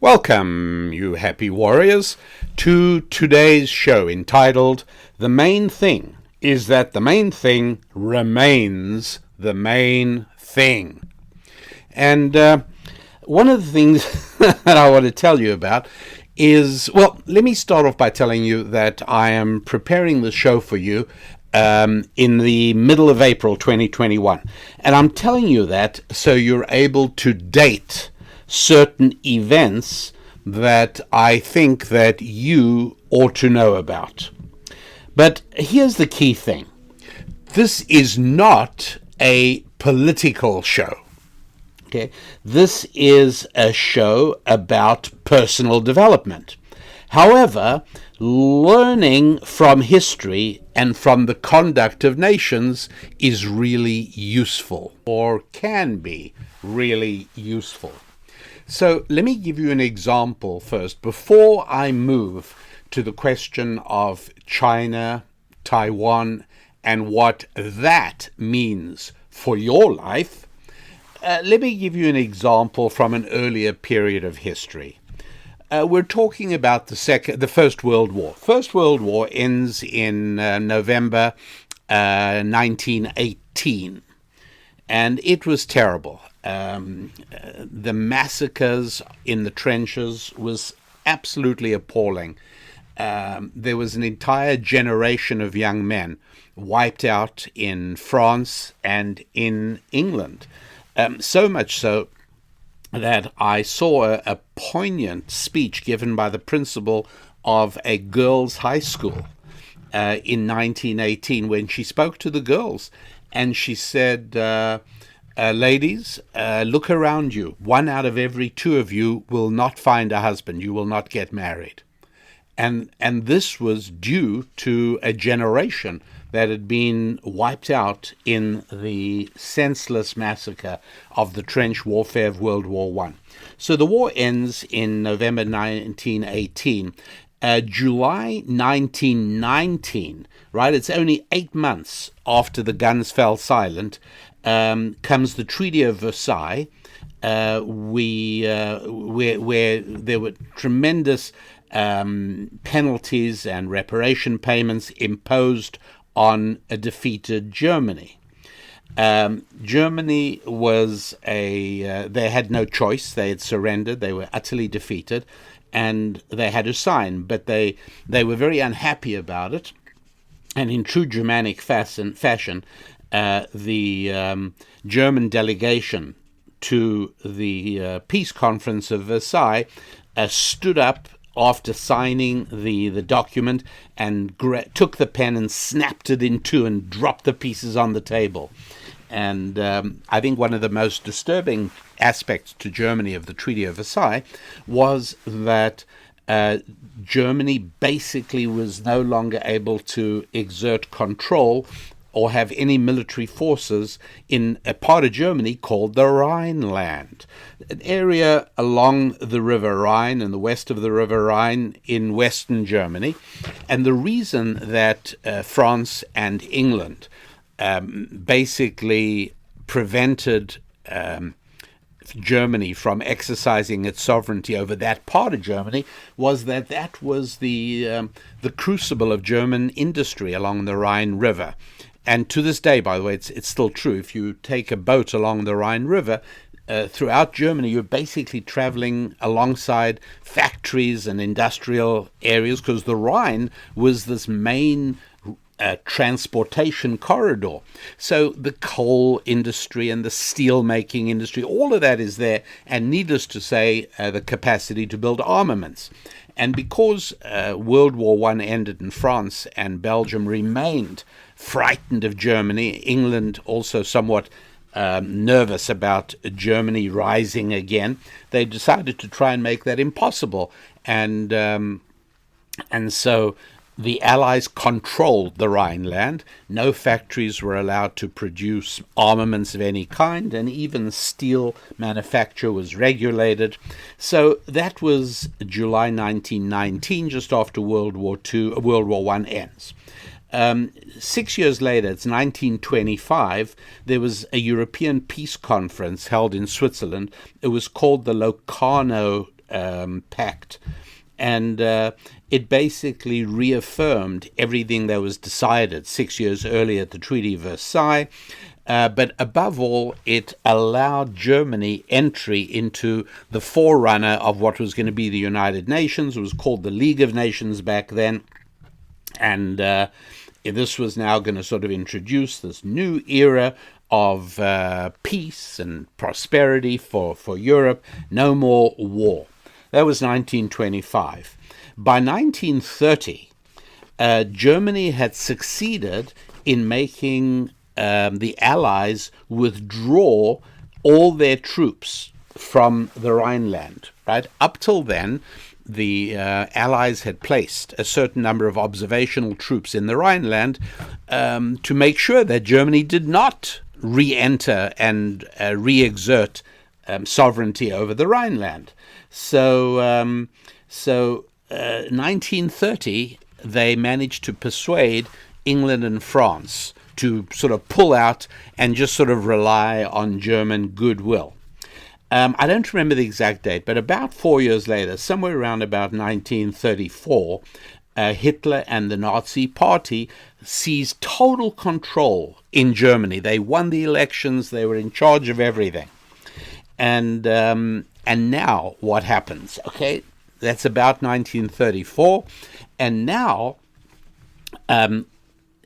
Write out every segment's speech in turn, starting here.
Welcome, you happy warriors, to today's show entitled The Main Thing is that the main thing remains the main thing. And one of the things that I want to tell you about is, well, let me start off by telling you that I am preparing the show for you in the middle of April 2021. And I'm telling you that so you're able to date certain events that I think that you ought to know about. But here's the key thing. This is not a political show. Okay? This is a show about personal development. However, learning from history and from the conduct of nations is really useful, or can be really useful. So let me give you an example first, before I move to the question of China, Taiwan, and what that means for your life. Let me give you an example from an earlier period of history. We're talking about the First World War. First World War ends in November 1918, and it was terrible. The massacres in the trenches was absolutely appalling. There was an entire generation of young men wiped out in France and in England. So much so that I saw a poignant speech given by the principal of a girls' high school in 1918 when she spoke to the girls. And she said, ladies, look around you. 1 out of every 2 of you will not find a husband. You will not get married. And this was due to a generation that had been wiped out in the senseless massacre of the trench warfare of World War I. So the war ends in November 1918. July 1919, right? It's only 8 months after the guns fell silent, comes the Treaty of Versailles, where there were tremendous penalties and reparation payments imposed on a defeated Germany. Germany was they had no choice. They had surrendered. They were utterly defeated, and they had to sign. But they were very unhappy about it. And in true Germanic fashion, the German delegation to the peace conference of Versailles stood up after signing the document and took the pen and snapped it in two and dropped the pieces on the table. And I think one of the most disturbing aspects to Germany of the Treaty of Versailles was that Germany basically was no longer able to exert control or have any military forces in a part of Germany called the Rhineland, an area along the River Rhine and the west of the River Rhine in western Germany. And the reason that France and England basically prevented Germany from exercising its sovereignty over that part of Germany was that was the crucible of German industry along the Rhine River. And to this day, by the way, it's still true. If you take a boat along the Rhine River, throughout Germany, you're basically traveling alongside factories and industrial areas because the Rhine was this main transportation corridor. So the coal industry and the steel making industry, all of that is there, and needless to say, the capacity to build armaments. And because World War I ended in France and Belgium remained frightened of Germany, England also somewhat nervous about Germany rising again, they decided to try and make that impossible. And so the Allies controlled the Rhineland. No factories were allowed to produce armaments of any kind, and even steel manufacture was regulated. So that was July 1919, just after World War I ends. 6 years later, it's 1925, there was a European peace conference held in Switzerland. It was called the Locarno pact. And it basically reaffirmed everything that was decided 6 years earlier at the Treaty of Versailles. But above all, it allowed Germany entry into the forerunner of what was going to be the United Nations. It was called the League of Nations back then. And this was now going to sort of introduce this new era of peace and prosperity for Europe. No more war. That was 1925. By 1930, Germany had succeeded in making the Allies withdraw all their troops from the Rhineland. Right up till then, the Allies had placed a certain number of observational troops in the Rhineland to make sure that Germany did not re-enter and re-exert sovereignty over the Rhineland. So 1930, they managed to persuade England and France to sort of pull out and just sort of rely on German goodwill. I don't remember the exact date, but about 4 years later, somewhere around about 1934, Hitler and the Nazi Party seized total control in Germany. They won the elections. They were in charge of everything. And now what happens? Okay, that's about 1934. And now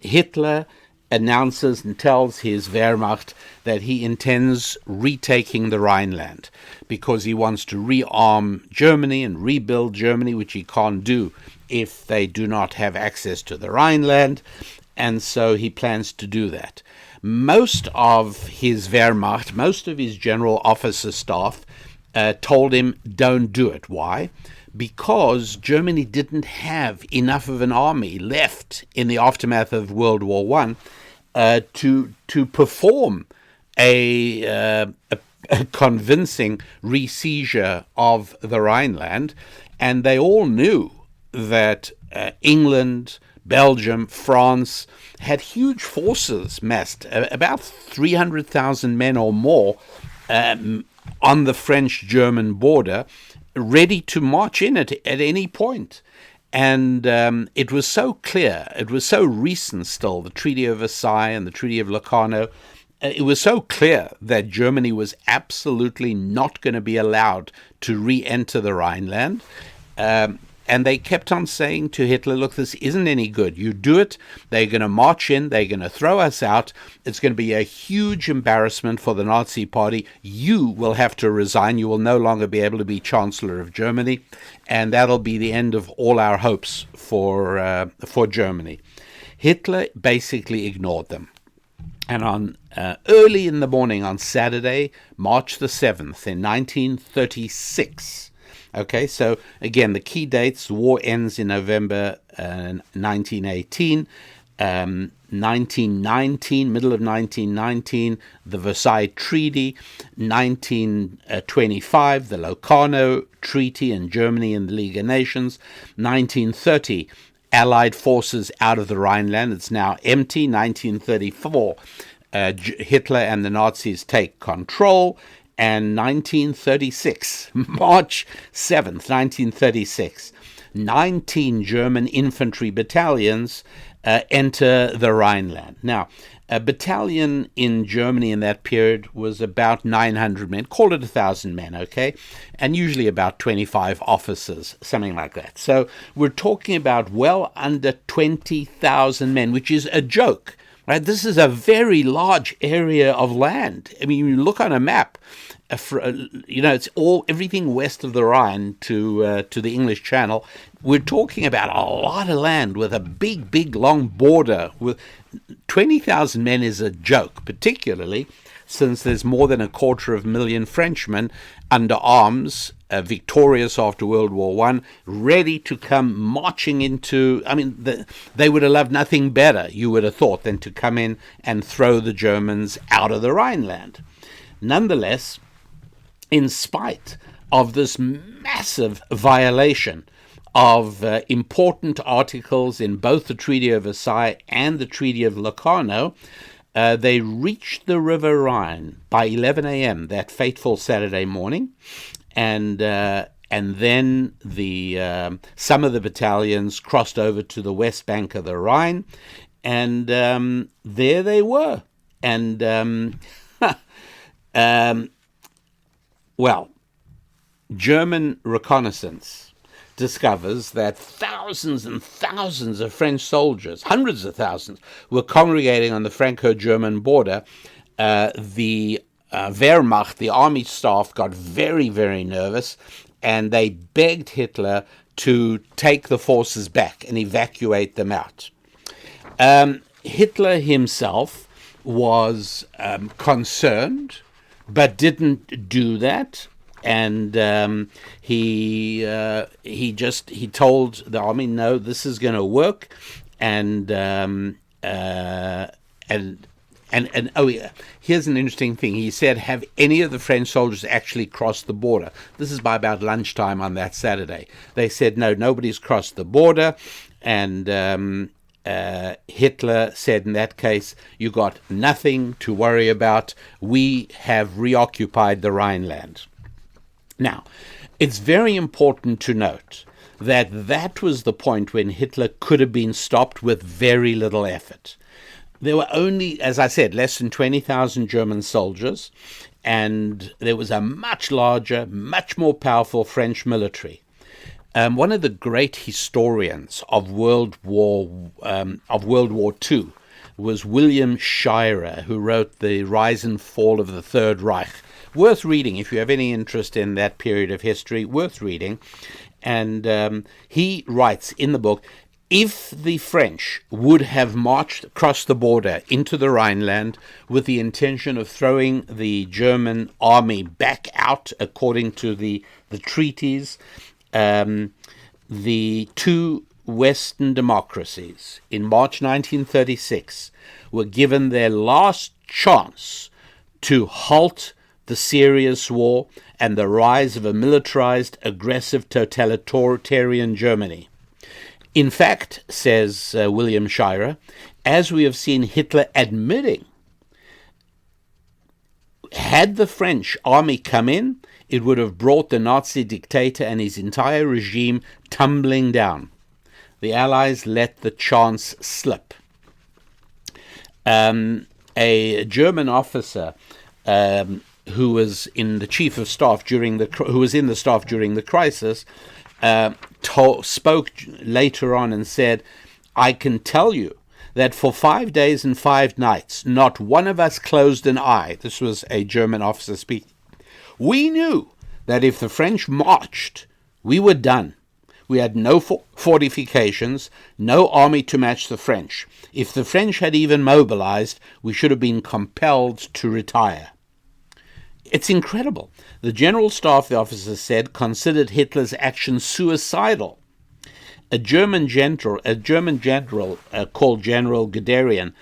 Hitler announces and tells his Wehrmacht that he intends retaking the Rhineland because he wants to rearm Germany and rebuild Germany, which he can't do if they do not have access to the Rhineland. And so he plans to do that. Most of his Wehrmacht, most of his general officer staff told him, don't do it. Why? Because Germany didn't have enough of an army left in the aftermath of World War I to perform a convincing re-seizure of the Rhineland. And they all knew that England, Belgium, France had huge forces massed, about 300,000 men or more on the French-German border, ready to march in at any point. And it was so clear, it was so recent still, the Treaty of Versailles and the Treaty of Locarno, it was so clear that Germany was absolutely not going to be allowed to re-enter the Rhineland. And they kept on saying to Hitler, look, this isn't any good. You do it, they're going to march in, they're going to throw us out. It's going to be a huge embarrassment for the Nazi Party. You will have to resign. You will no longer be able to be Chancellor of Germany. And that'll be the end of all our hopes for Germany. Hitler basically ignored them. And on early in the morning on Saturday, March the 7th in 1936, okay, so again, the key dates: the war ends in November 1918, 1919, middle of 1919, the Versailles Treaty, 1925, the Locarno Treaty in Germany and the League of Nations, 1930, Allied forces out of the Rhineland. It's now empty. 1934, Hitler and the Nazis take control. And 1936, March 7th, 1936, 19 German infantry battalions enter the Rhineland. Now, a battalion in Germany in that period was about 900 men, call it 1,000 men, okay? And usually about 25 officers, something like that. So we're talking about well under 20,000 men, which is a joke, right? This is a very large area of land. I mean, you look on a map, it's everything west of the Rhine to the English Channel. We're talking about a lot of land with a big, long border. With 20,000 men is a joke, particularly since there's more than 250,000 Frenchmen under arms, victorious after World War I, ready to come marching into. I mean, they would have loved nothing better, you would have thought, than to come in and throw the Germans out of the Rhineland. Nonetheless, in spite of this massive violation of important articles in both the Treaty of Versailles and the Treaty of Locarno, they reached the River Rhine by 11 a.m. that fateful Saturday morning, and and then some of the battalions crossed over to the west bank of the Rhine, and there they were. And well, German reconnaissance discovers that thousands and thousands of French soldiers, hundreds of thousands, were congregating on the Franco-German border. The Wehrmacht, the army staff, got very, very nervous, and they begged Hitler to take the forces back and evacuate them out. Hitler himself was concerned, but didn't do that. And he told the army, no, this is going to work. And oh yeah, here's an interesting thing. He said, have any of the French soldiers actually crossed the border? This is by about lunchtime on that Saturday. They said, no, nobody's crossed the border. And Hitler said, in that case, you got nothing to worry about. We have reoccupied the Rhineland. Now, it's very important to note that that was the point when Hitler could have been stopped with very little effort. There were only, as I said, less than 20,000 German soldiers, and there was a much larger, much more powerful French military. One of the great historians of World War II was William Shirer, who wrote The Rise and Fall of the Third Reich. Worth reading if you have any interest in that period of history, worth reading. And he writes in the book, if the French would have marched across the border into the Rhineland with the intention of throwing the German army back out according to the treaties, the two Western democracies in March 1936 were given their last chance to halt the serious war and the rise of a militarized, aggressive, totalitarian Germany. In fact, says William Shirer, as we have seen Hitler admitting, had the French army come in, it would have brought the Nazi dictator and his entire regime tumbling down. The Allies let the chance slip. A German officer who was in the chief of staff during the crisis spoke later on and said, "I can tell you that for 5 days and 5 nights, not one of us closed an eye." This was a German officer speaking. "We knew that if the French marched, we were done. We had no fortifications, no army to match the French. If the French had even mobilized, we should have been compelled to retire." It's incredible. The General Staff, the officer said, considered Hitler's actions suicidal. A German general called General Guderian,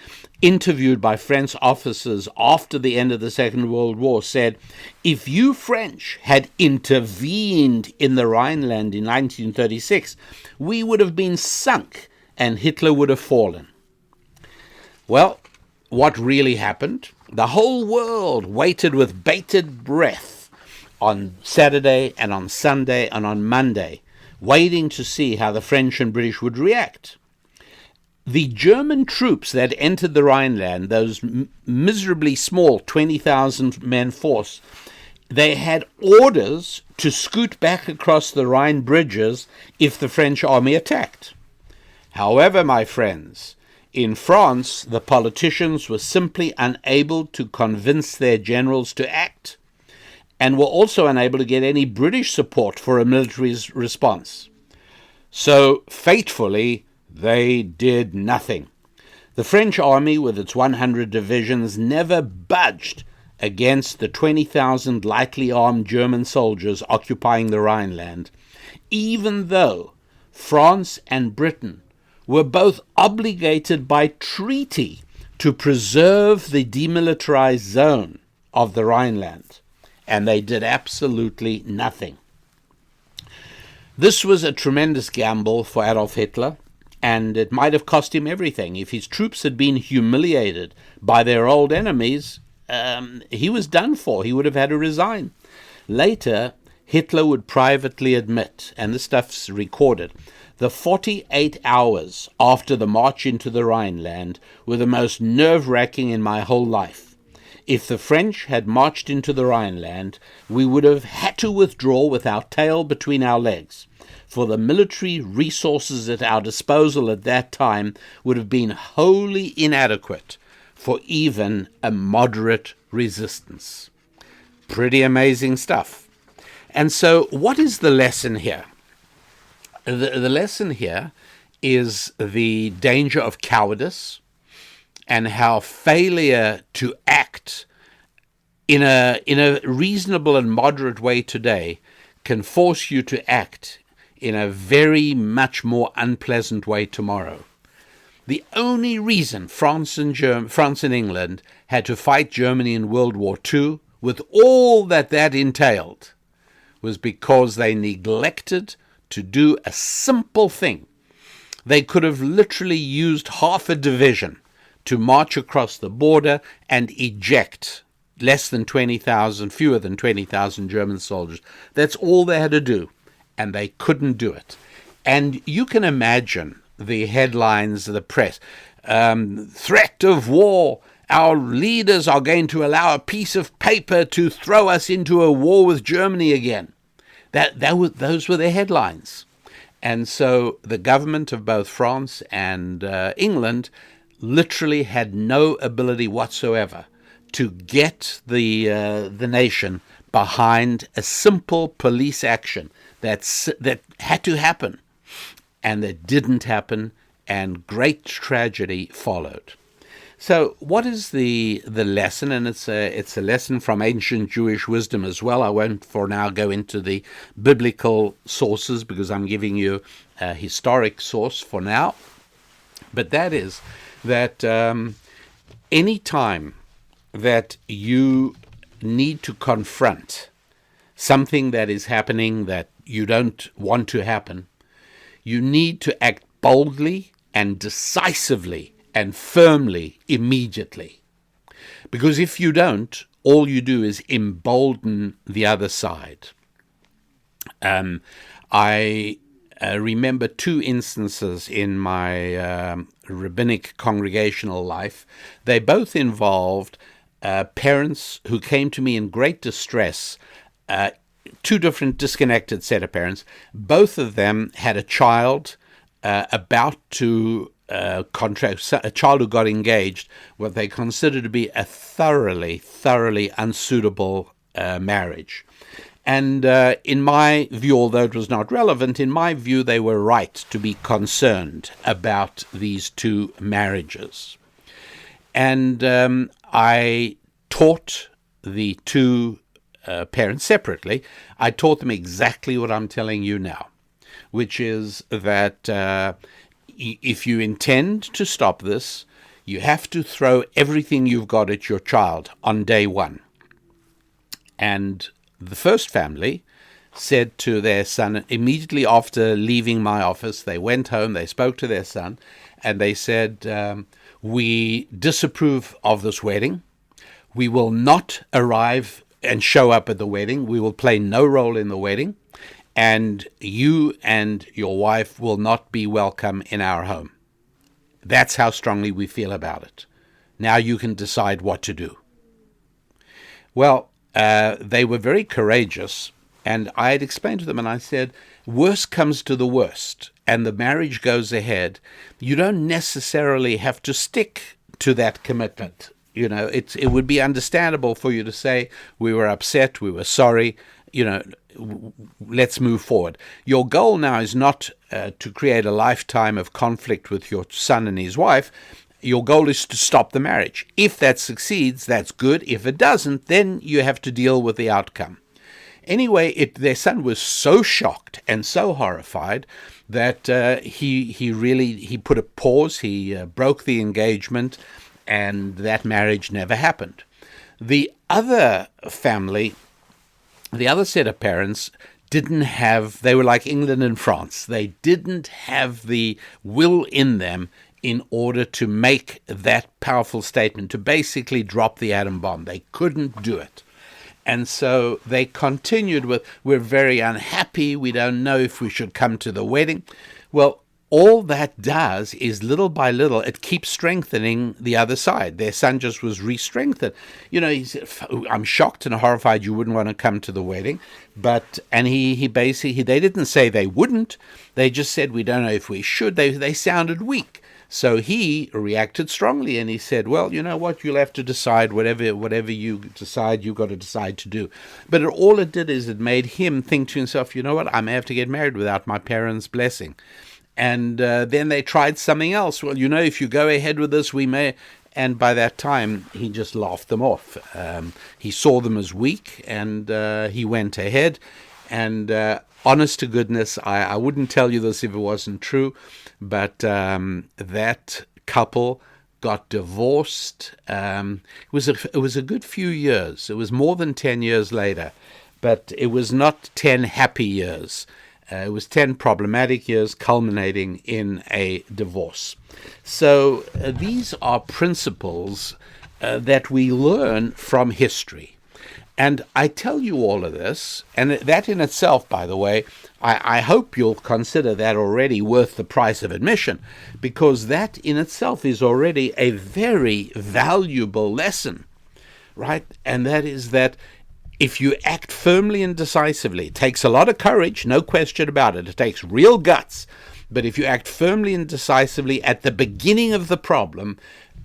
interviewed by French officers after the end of the Second World War, said, "If you French had intervened in the Rhineland in 1936, we would have been sunk and Hitler would have fallen." Well, what really happened? The whole world waited with bated breath on Saturday and on Sunday and on Monday, waiting to see how the French and British would react. The German troops that entered the Rhineland, those miserably small 20,000 men force, they had orders to scoot back across the Rhine bridges if the French army attacked. However, my friends, in France, the politicians were simply unable to convince their generals to act, and were also unable to get any British support for a military response. So, fatefully, they did nothing. The French army, with its 100 divisions, never budged against the 20,000 lightly armed German soldiers occupying the Rhineland, even though France and Britain were both obligated by treaty to preserve the demilitarized zone of the Rhineland, and they did absolutely nothing. This was a tremendous gamble for Adolf Hitler, and it might have cost him everything. If his troops had been humiliated by their old enemies, he was done for. He would have had to resign. Later, Hitler would privately admit, and this stuff's recorded, the 48 hours after the march into the Rhineland were the most nerve-wracking in my whole life. If the French had marched into the Rhineland, we would have had to withdraw with our tail between our legs, for the military resources at our disposal at that time would have been wholly inadequate for even a moderate resistance. Pretty amazing stuff. And so what is the lesson here? The lesson here is the danger of cowardice and how failure to act in a reasonable and moderate way today can force you to act in a very much more unpleasant way tomorrow. The only reason France and England had to fight Germany in World War II, with all that entailed, was because they neglected to do a simple thing. They could have literally used half a division to march across the border and eject fewer than 20,000 German soldiers. That's all they had to do, and they couldn't do it. And you can imagine the headlines of the press. Threat of war. Our leaders are going to allow a piece of paper to throw us into a war with Germany again. Those were the headlines. And so the government of both France and England literally had no ability whatsoever to get the nation behind a simple police action that had to happen, and that didn't happen, and great tragedy followed. So what is the lesson? And it's a lesson from ancient Jewish wisdom as well. I won't for now go into the biblical sources because I'm giving you a historic source for now. But that is that any time that you need to confront something that is happening that you don't want to happen, you need to act boldly and decisively and firmly immediately. Because if you don't, all you do is embolden the other side. I remember two instances in my rabbinic congregational life. They both involved parents who came to me in great distress, two different disconnected set of parents. Both of them had a child about to contract, a child who got engaged, what they considered to be a thoroughly unsuitable marriage. And in my view, although it was not relevant, in my view, they were right to be concerned about these two marriages. And I taught the two parents separately. I taught them exactly what I'm telling you now, which is that if you intend to stop this, you have to throw everything you've got at your child on day one. And the first family said to their son, immediately after leaving my office, they went home, they spoke to their son, and they said, we disapprove of this wedding. We will not arrive and show up at the wedding. We will play no role in the wedding. And you and your wife will not be welcome in our home. That's how strongly we feel about it. Now you can decide what to do. Well, they were very courageous, and I had explained to them, and I said, worst comes to the worst, and the marriage goes ahead. You don't necessarily have to stick to that commitment. You know, it would be understandable for you to say, we were upset, we were sorry, let's move forward. Your goal now is not to create a lifetime of conflict with your son and his wife. Your goal is to stop the marriage. If that succeeds, that's good. If it doesn't, then you have to deal with the outcome. Anyway, their son was so shocked and so horrified that he put a pause. He broke the engagement, and that marriage never happened. The other family, the other set of parents, they were like England and France. They didn't have the will in them in order to make that powerful statement, to basically drop the atom bomb. They couldn't do it. And so they continued with, we're very unhappy. We don't know if we should come to the wedding. Well, all that does is little by little, it keeps strengthening the other side. Their son just was re-strengthened. He said, I'm shocked and horrified you wouldn't want to come to the wedding. And he basically, they didn't say they wouldn't. They just said, we don't know if we should. They sounded weak. So he reacted strongly and he said, well, you know what, you'll have to decide whatever you decide, you've got to decide to do. But all it did is it made him think to himself, you know what, I may have to get married without my parents' blessing. And then they tried something else. Well, if you go ahead with this, we may. And by that time, he just laughed them off. He saw them as weak, and he went ahead. And honest to goodness, I wouldn't tell you this if it wasn't true, but that couple got divorced. It was a good few years. It was more than 10 years later, but it was not 10 happy years. It was 10 problematic years culminating in a divorce. So these are principles that we learn from history. And I tell you all of this, and that in itself, by the way, I hope you'll consider that already worth the price of admission, because that in itself is already a very valuable lesson, right? And that is that if you act firmly and decisively, it takes a lot of courage, no question about it. It takes real guts. But if you act firmly and decisively at the beginning of the problem,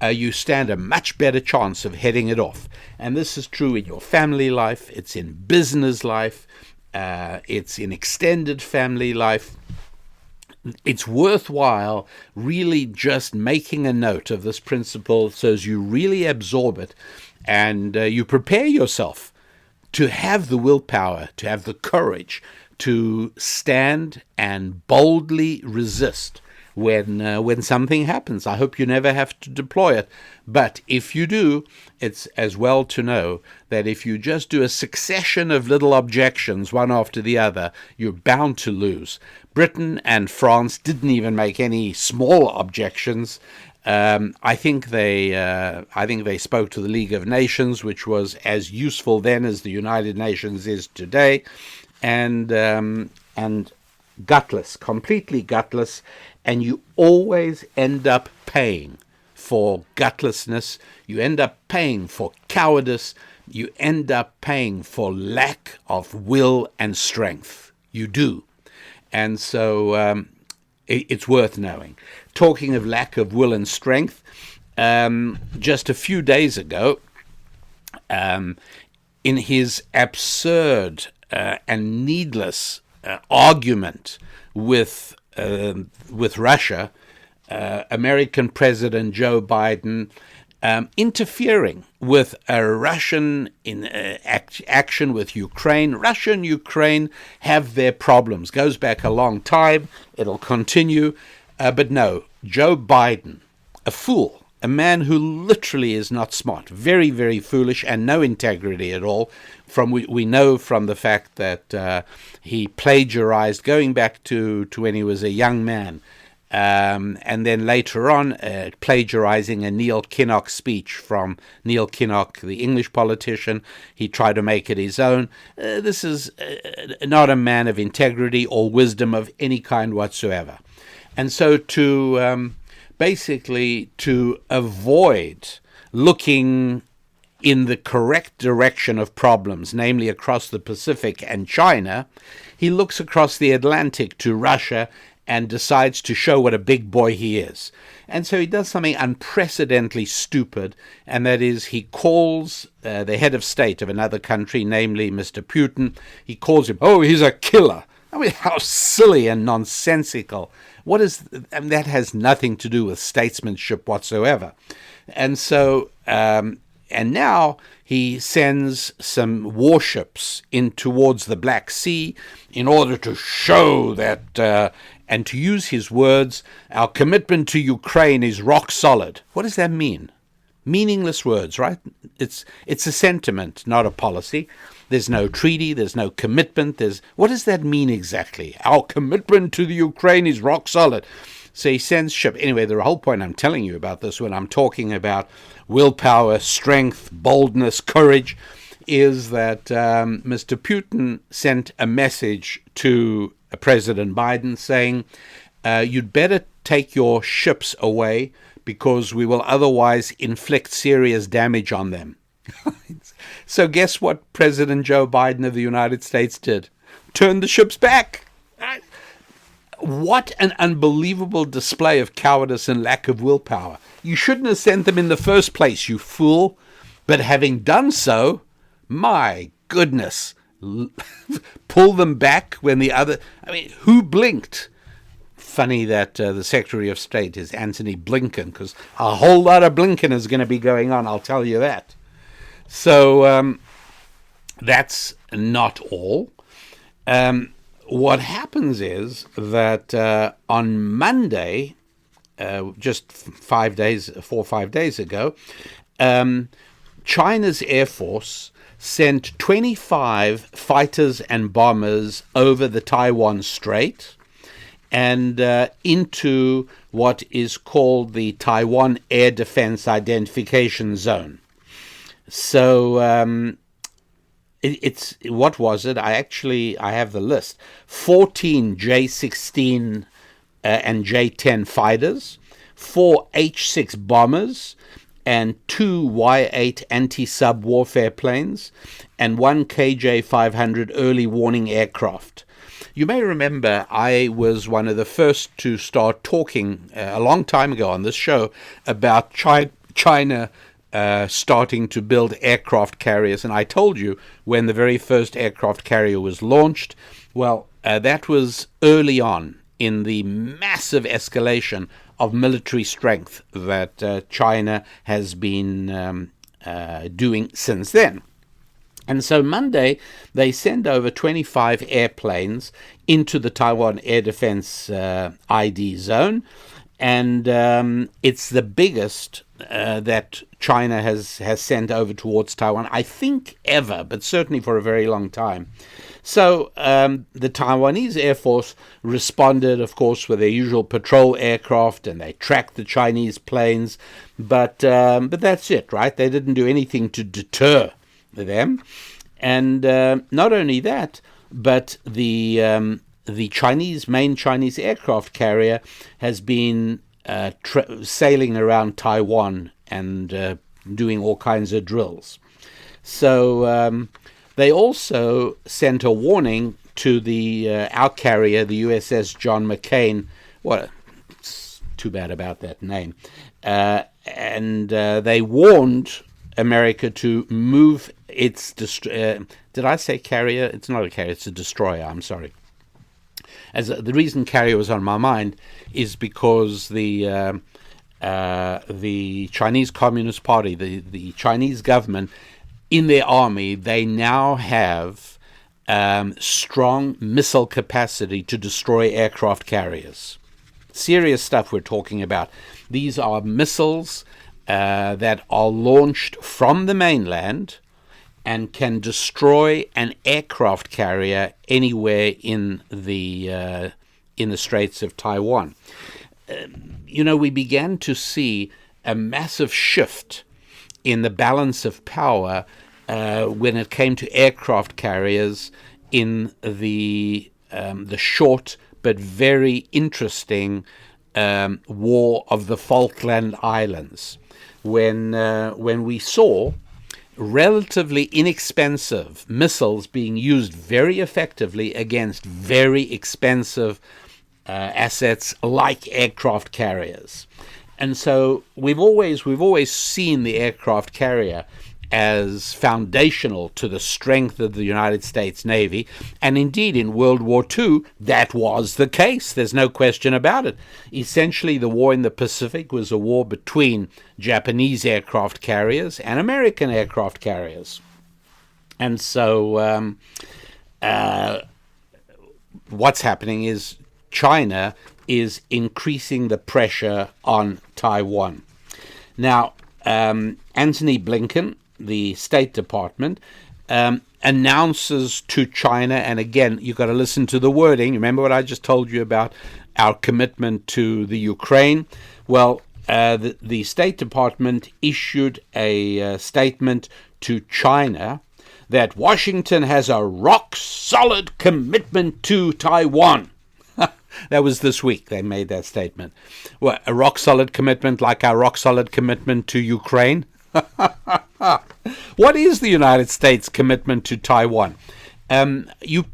you stand a much better chance of heading it off. And this is true in your family life, it's in business life, it's in extended family life. It's worthwhile really just making a note of this principle so as you really absorb it and you prepare yourself to have the willpower, to have the courage to stand and boldly resist when something happens. I hope you never have to deploy it. But if you do, it's as well to know that if you just do a succession of little objections, one after the other, you're bound to lose. Britain and France didn't even make any small objections. I think they spoke to the League of Nations, which was as useful then as the United Nations is today, and gutless, completely gutless, and you always end up paying for gutlessness. You end up paying for cowardice. You end up paying for lack of will and strength. You do, and so it's worth knowing. Talking of lack of will and strength, just a few days ago, in his absurd and needless argument with Russia, American President Joe Biden interfering with a Russian action with Ukraine. Russia and Ukraine have their problems. Goes back a long time. It'll continue. But no, Joe Biden, a fool, a man who literally is not smart, very, very foolish and no integrity at all. We know from the fact that he plagiarized, going back to when he was a young man, and then later on plagiarizing a Neil Kinnock speech from Neil Kinnock, the English politician. He tried to make it his own. This is not a man of integrity or wisdom of any kind whatsoever. And so basically to avoid looking in the correct direction of problems, namely across the Pacific and China, he looks across the Atlantic to Russia and decides to show what a big boy he is. And so he does something unprecedentedly stupid, and that is he calls the head of state of another country, namely Mr. Putin, he calls him, oh, he's a killer. I mean, how silly and nonsensical. That has nothing to do with statesmanship whatsoever. And so, and now he sends some warships in towards the Black Sea in order to show that, and to use his words, our commitment to Ukraine is rock solid. What does that mean? Meaningless words, right? It's a sentiment, not a policy. There's no treaty, there's no commitment. What does that mean exactly? Our commitment to the Ukraine is rock solid. So he sends ship. Anyway, the whole point I'm telling you about this when I'm talking about willpower, strength, boldness, courage, is that Mr. Putin sent a message to President Biden saying, you'd better take your ships away because we will otherwise inflict serious damage on them. So guess what President Joe Biden of the United States did? Turned the ships back. What an unbelievable display of cowardice and lack of willpower. You shouldn't have sent them in the first place, you fool. But having done so, my goodness, pull them back when who blinked? Funny that the Secretary of State is Antony Blinken, because a whole lot of blinking is going to be going on, I'll tell you that. So that's not all. What happens is that on Monday, just 4 or 5 days ago, China's Air Force sent 25 fighters and bombers over the Taiwan Strait and into what is called the Taiwan Air Defense Identification Zone. So it's what was it? I have the list. 14 J-16 and J-10 fighters, 4 H-6 bombers, and 2 Y-8 anti-sub warfare planes, and 1 KJ-500 early warning aircraft. You may remember I was one of the first to start talking a long time ago on this show about China starting to build aircraft carriers, and I told you when the very first aircraft carrier was launched, well, that was early on in the massive escalation of military strength that China has been doing since then. And so Monday, they send over 25 airplanes into the Taiwan Air Defense ID zone, and it's the biggest that China has sent over towards Taiwan, I think ever, but certainly for a very long time. So the Taiwanese Air Force responded, of course, with their usual patrol aircraft, and they tracked the Chinese planes. But that's it, right? They didn't do anything to deter them. And not only that, but the main Chinese aircraft carrier has been sailing around Taiwan and doing all kinds of drills. So they also sent a warning to our carrier, the USS John McCain. It's too bad about that name. And they warned America to move its... did I say carrier? It's not a carrier, it's a destroyer, I'm sorry. As the reason carrier was on my mind is because the Chinese Communist Party, the Chinese government, in their army, they now have strong missile capacity to destroy aircraft carriers. Serious stuff we're talking about. These are missiles that are launched from the mainland and can destroy an aircraft carrier anywhere in the Straits of Taiwan. We began to see a massive shift in the balance of power when it came to aircraft carriers in the short but very interesting War of the Falkland Islands, when we saw relatively inexpensive missiles being used very effectively against very expensive assets like aircraft carriers. And so we've always seen the aircraft carrier as foundational to the strength of the United States Navy. And indeed, in World War II, that was the case. There's no question about it. Essentially, the war in the Pacific was a war between Japanese aircraft carriers and American aircraft carriers. And so what's happening is China is increasing the pressure on Taiwan. Now, Antony Blinken, the State Department, announces to China, and again, you've got to listen to the wording. Remember what I just told you about our commitment to the Ukraine? Well, the State Department issued a statement to China that Washington has a rock-solid commitment to Taiwan. That was this week they made that statement. Well, a rock-solid commitment like our rock-solid commitment to Ukraine? What is the United States' commitment to Taiwan? You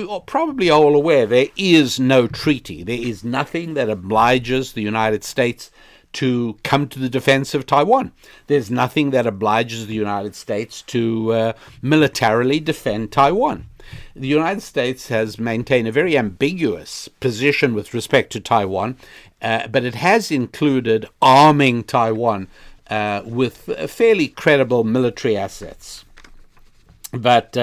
are probably all aware there is no treaty. There is nothing that obliges the United States to come to the defense of Taiwan. There's nothing that obliges the United States to militarily defend Taiwan. The United States has maintained a very ambiguous position with respect to Taiwan, but it has included arming Taiwan with fairly credible military assets. But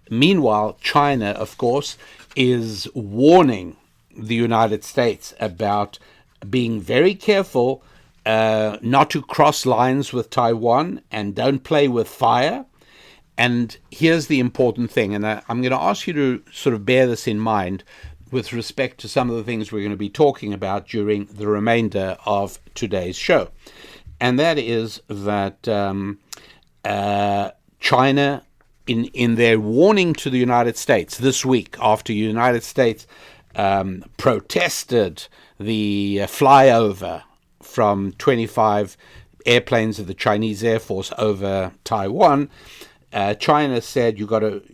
meanwhile, China, of course, is warning the United States about being very careful not to cross lines with Taiwan and don't play with fire. And here's the important thing, and I'm going to ask you to sort of bear this in mind with respect to some of the things we're going to be talking about during the remainder of today's show. And that is that China, in their warning to the United States this week, after the United States protested the flyover from 25 airplanes of the Chinese Air Force over Taiwan, China said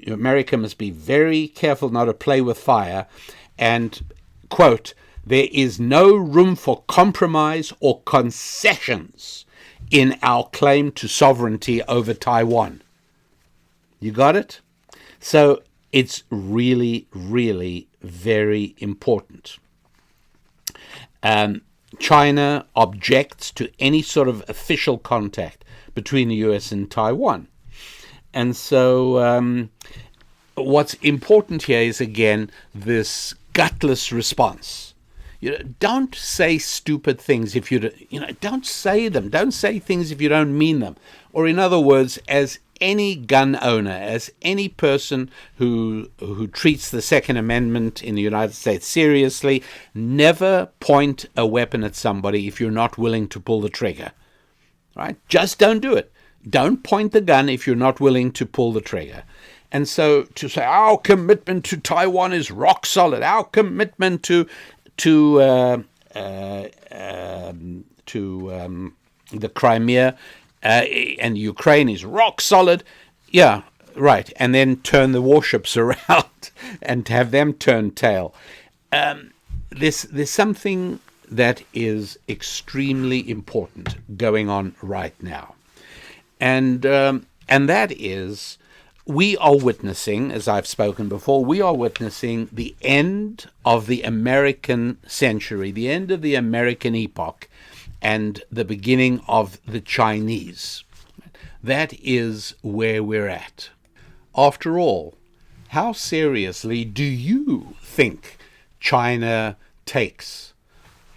America must be very careful not to play with fire, and, quote, there is no room for compromise or concessions in our claim to sovereignty over Taiwan. You got it? So it's really, really very important. China objects to any sort of official contact between the U.S. and Taiwan. And so what's important here is, again, this gutless response. Don't say stupid things if don't say them. Don't say things if you don't mean them. Or in other words, as any gun owner, as any person who treats the Second Amendment in the United States seriously, never point a weapon at somebody if you're not willing to pull the trigger. Right? Just don't do it. Don't point the gun if you're not willing to pull the trigger. And so to say our commitment to Taiwan is rock solid, our commitment to the Crimea and Ukraine is rock solid, yeah, right, and then turn the warships around and have them turn tail. There's something that is extremely important going on right now. And that is, we are witnessing, as I've spoken before, we are witnessing the end of the American century, the end of the American epoch, and the beginning of the Chinese. That is where we're at. After all, how seriously do you think China takes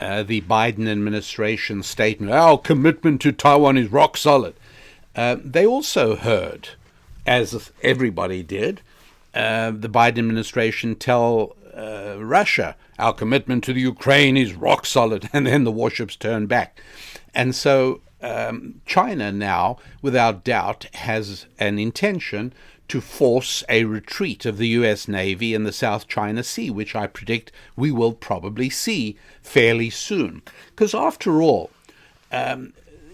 the Biden administration statement, our commitment to Taiwan is rock solid? They also heard, as everybody did, the Biden administration tell Russia, our commitment to the Ukraine is rock solid, and then the warships turn back. And so China now, without doubt, has an intention to force a retreat of the U.S. Navy in the South China Sea, which I predict we will probably see fairly soon. Because after all,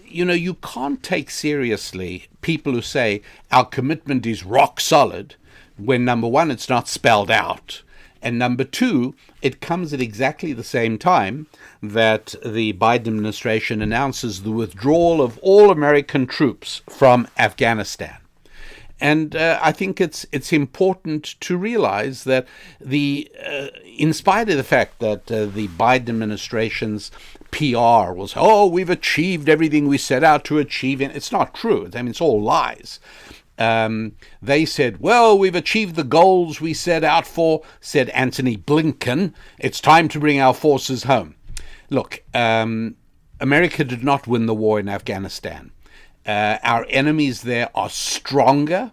you can't take seriously people who say our commitment is rock solid when, number one, it's not spelled out, and number two, it comes at exactly the same time that the Biden administration announces the withdrawal of all American troops from Afghanistan. And I think it's important to realize that in spite of the fact that the Biden administration's PR was, we've achieved everything we set out to achieve, and it's not true. I mean, it's all lies. They said, well, we've achieved the goals we set out for, said Antony Blinken. It's time to bring our forces home. Look, America did not win the war in Afghanistan. Our enemies there are stronger,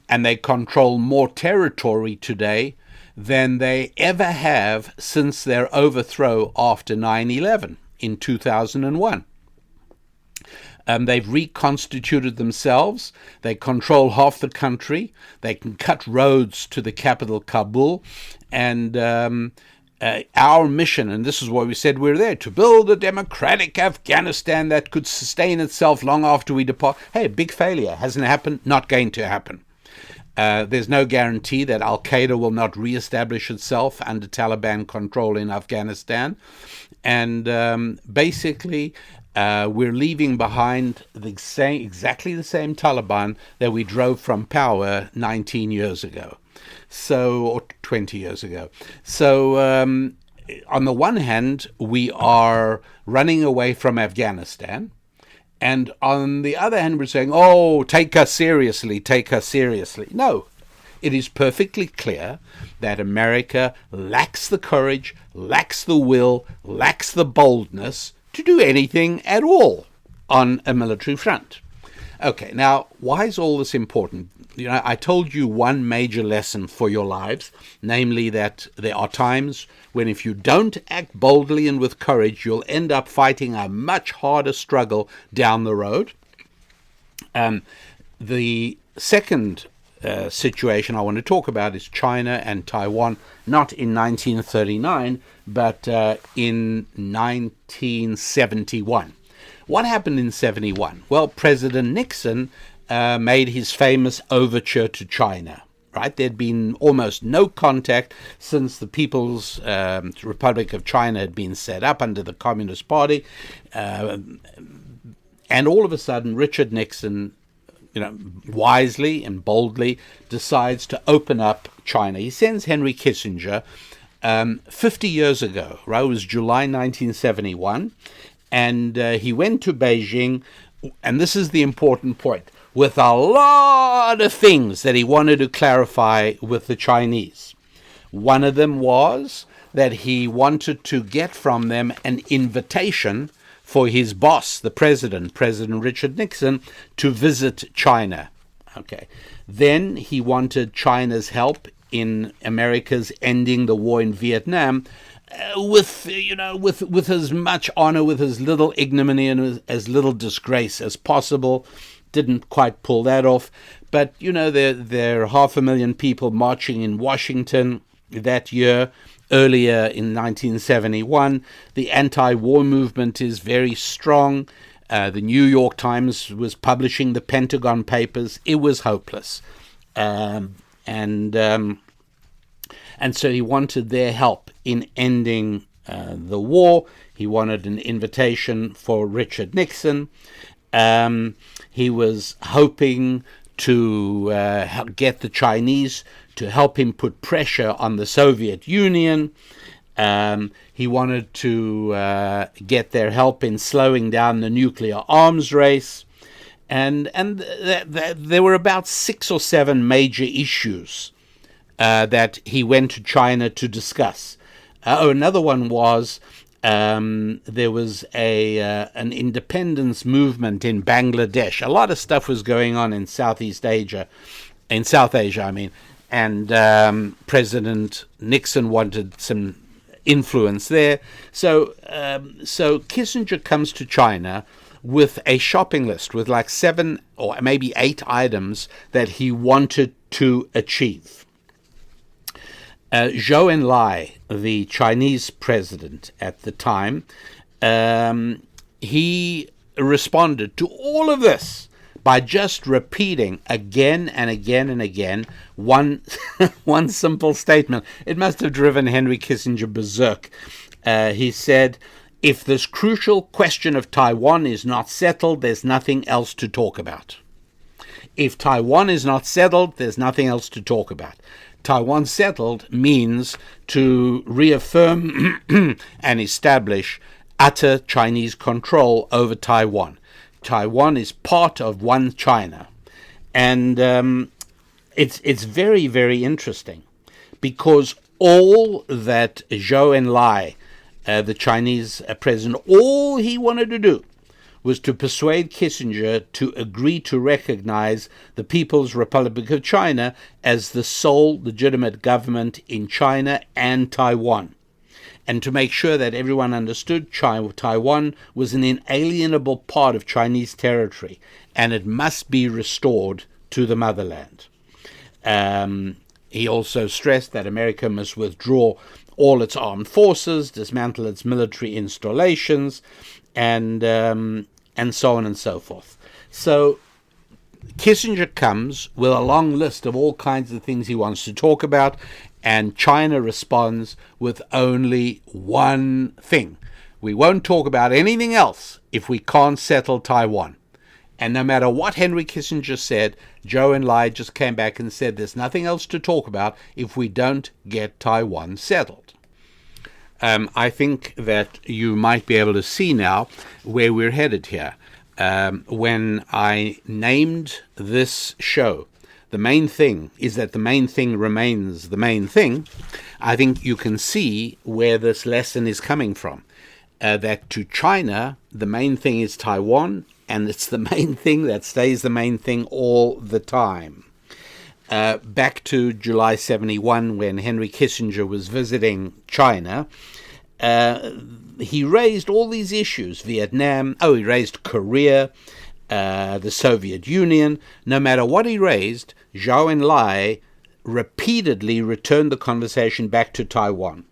and they control more territory today than they ever have since their overthrow after 9/11 in 2001. They've reconstituted themselves. They control half the country. They can cut roads to the capital, Kabul. And our mission, and this is why we said we're there, to build a democratic Afghanistan that could sustain itself long after we depart. Hey, big failure. Hasn't happened. Not going to happen. There's no guarantee that Al-Qaeda will not reestablish itself under Taliban control in Afghanistan. And basically, we're leaving behind exactly the same Taliban that we drove from power 19 years ago. Or 20 years ago. So on the one hand, we are running away from Afghanistan. And on the other hand, we're saying, oh, take us seriously, take us seriously. No, it is perfectly clear that America lacks the courage, lacks the will, lacks the boldness to do anything at all on a military front. Okay, now, why is all this important? I told you one major lesson for your lives, namely that there are times when if you don't act boldly and with courage, you'll end up fighting a much harder struggle down the road. The second situation I want to talk about is China and Taiwan, not in 1939, but in 1971. What happened in 71? Well, President Nixon made his famous overture to China, right? There'd been almost no contact since the People's Republic of China had been set up under the Communist Party. And all of a sudden, Richard Nixon, wisely and boldly decides to open up China. He sends Henry Kissinger 50 years ago, right? It was July 1971. And he went to Beijing, and this is the important point, with a lot of things that he wanted to clarify with the Chinese. One of them was that he wanted to get from them an invitation for his boss, the President Richard Nixon, to visit China. Okay. Then he wanted China's help in America's ending the war in Vietnam, with as much honor, with as little ignominy and as little disgrace as possible. Didn't quite pull that off. But, there are 500,000 people marching in Washington that year. Earlier in 1971, the anti-war movement is very strong. The New York Times was publishing the Pentagon Papers. It was hopeless. And so he wanted their help in ending the war. He wanted an invitation for Richard Nixon. He was hoping to get the Chinese to help him put pressure on the Soviet Union. He wanted to get their help in slowing down the nuclear arms race. And there were about 6 or 7 major issues that he went to China to discuss. Another one was there was an independence movement in Bangladesh. A lot of stuff was going on in South Asia, and President Nixon wanted some influence there. So Kissinger comes to China with a shopping list with like 7 or maybe 8 items that he wanted to achieve. Zhou Enlai, the Chinese president at the time, he responded to all of this by just repeating again and again and again one simple statement. It must have driven Henry Kissinger berserk. He said, if this crucial question of Taiwan is not settled, there's nothing else to talk about. If Taiwan is not settled, there's nothing else to talk about. Taiwan settled means to reaffirm and establish utter Chinese control over Taiwan. Taiwan is part of one China. And it's very, very interesting because all that Zhou Enlai, the Chinese president, all he wanted to do was to persuade Kissinger to agree to recognize the People's Republic of China as the sole legitimate government in China and Taiwan. and to make sure that everyone understood Taiwan was an inalienable part of Chinese territory, and it must be restored to the motherland. He also stressed that America must withdraw all its armed forces, dismantle its military installations, and so on and so forth. So Kissinger comes with a long list of all kinds of things he wants to talk about, and China responds with only one thing. We won't talk about anything else if we can't settle Taiwan. And no matter what Henry Kissinger said, Zhou Enlai just came back and said there's nothing else to talk about if we don't get Taiwan settled. I think that you might be able to see now where we're headed here. When I named this show, the main thing is that the main thing remains the main thing, I think you can see where this lesson is coming from. That to China, the main thing is Taiwan, and it's the main thing that stays the main thing all the time. Back to July 71, when Henry Kissinger was visiting China, he raised all these issues, Vietnam, he raised Korea, the Soviet Union. No matter what he raised, Zhou Enlai repeatedly returned the conversation back to Taiwan.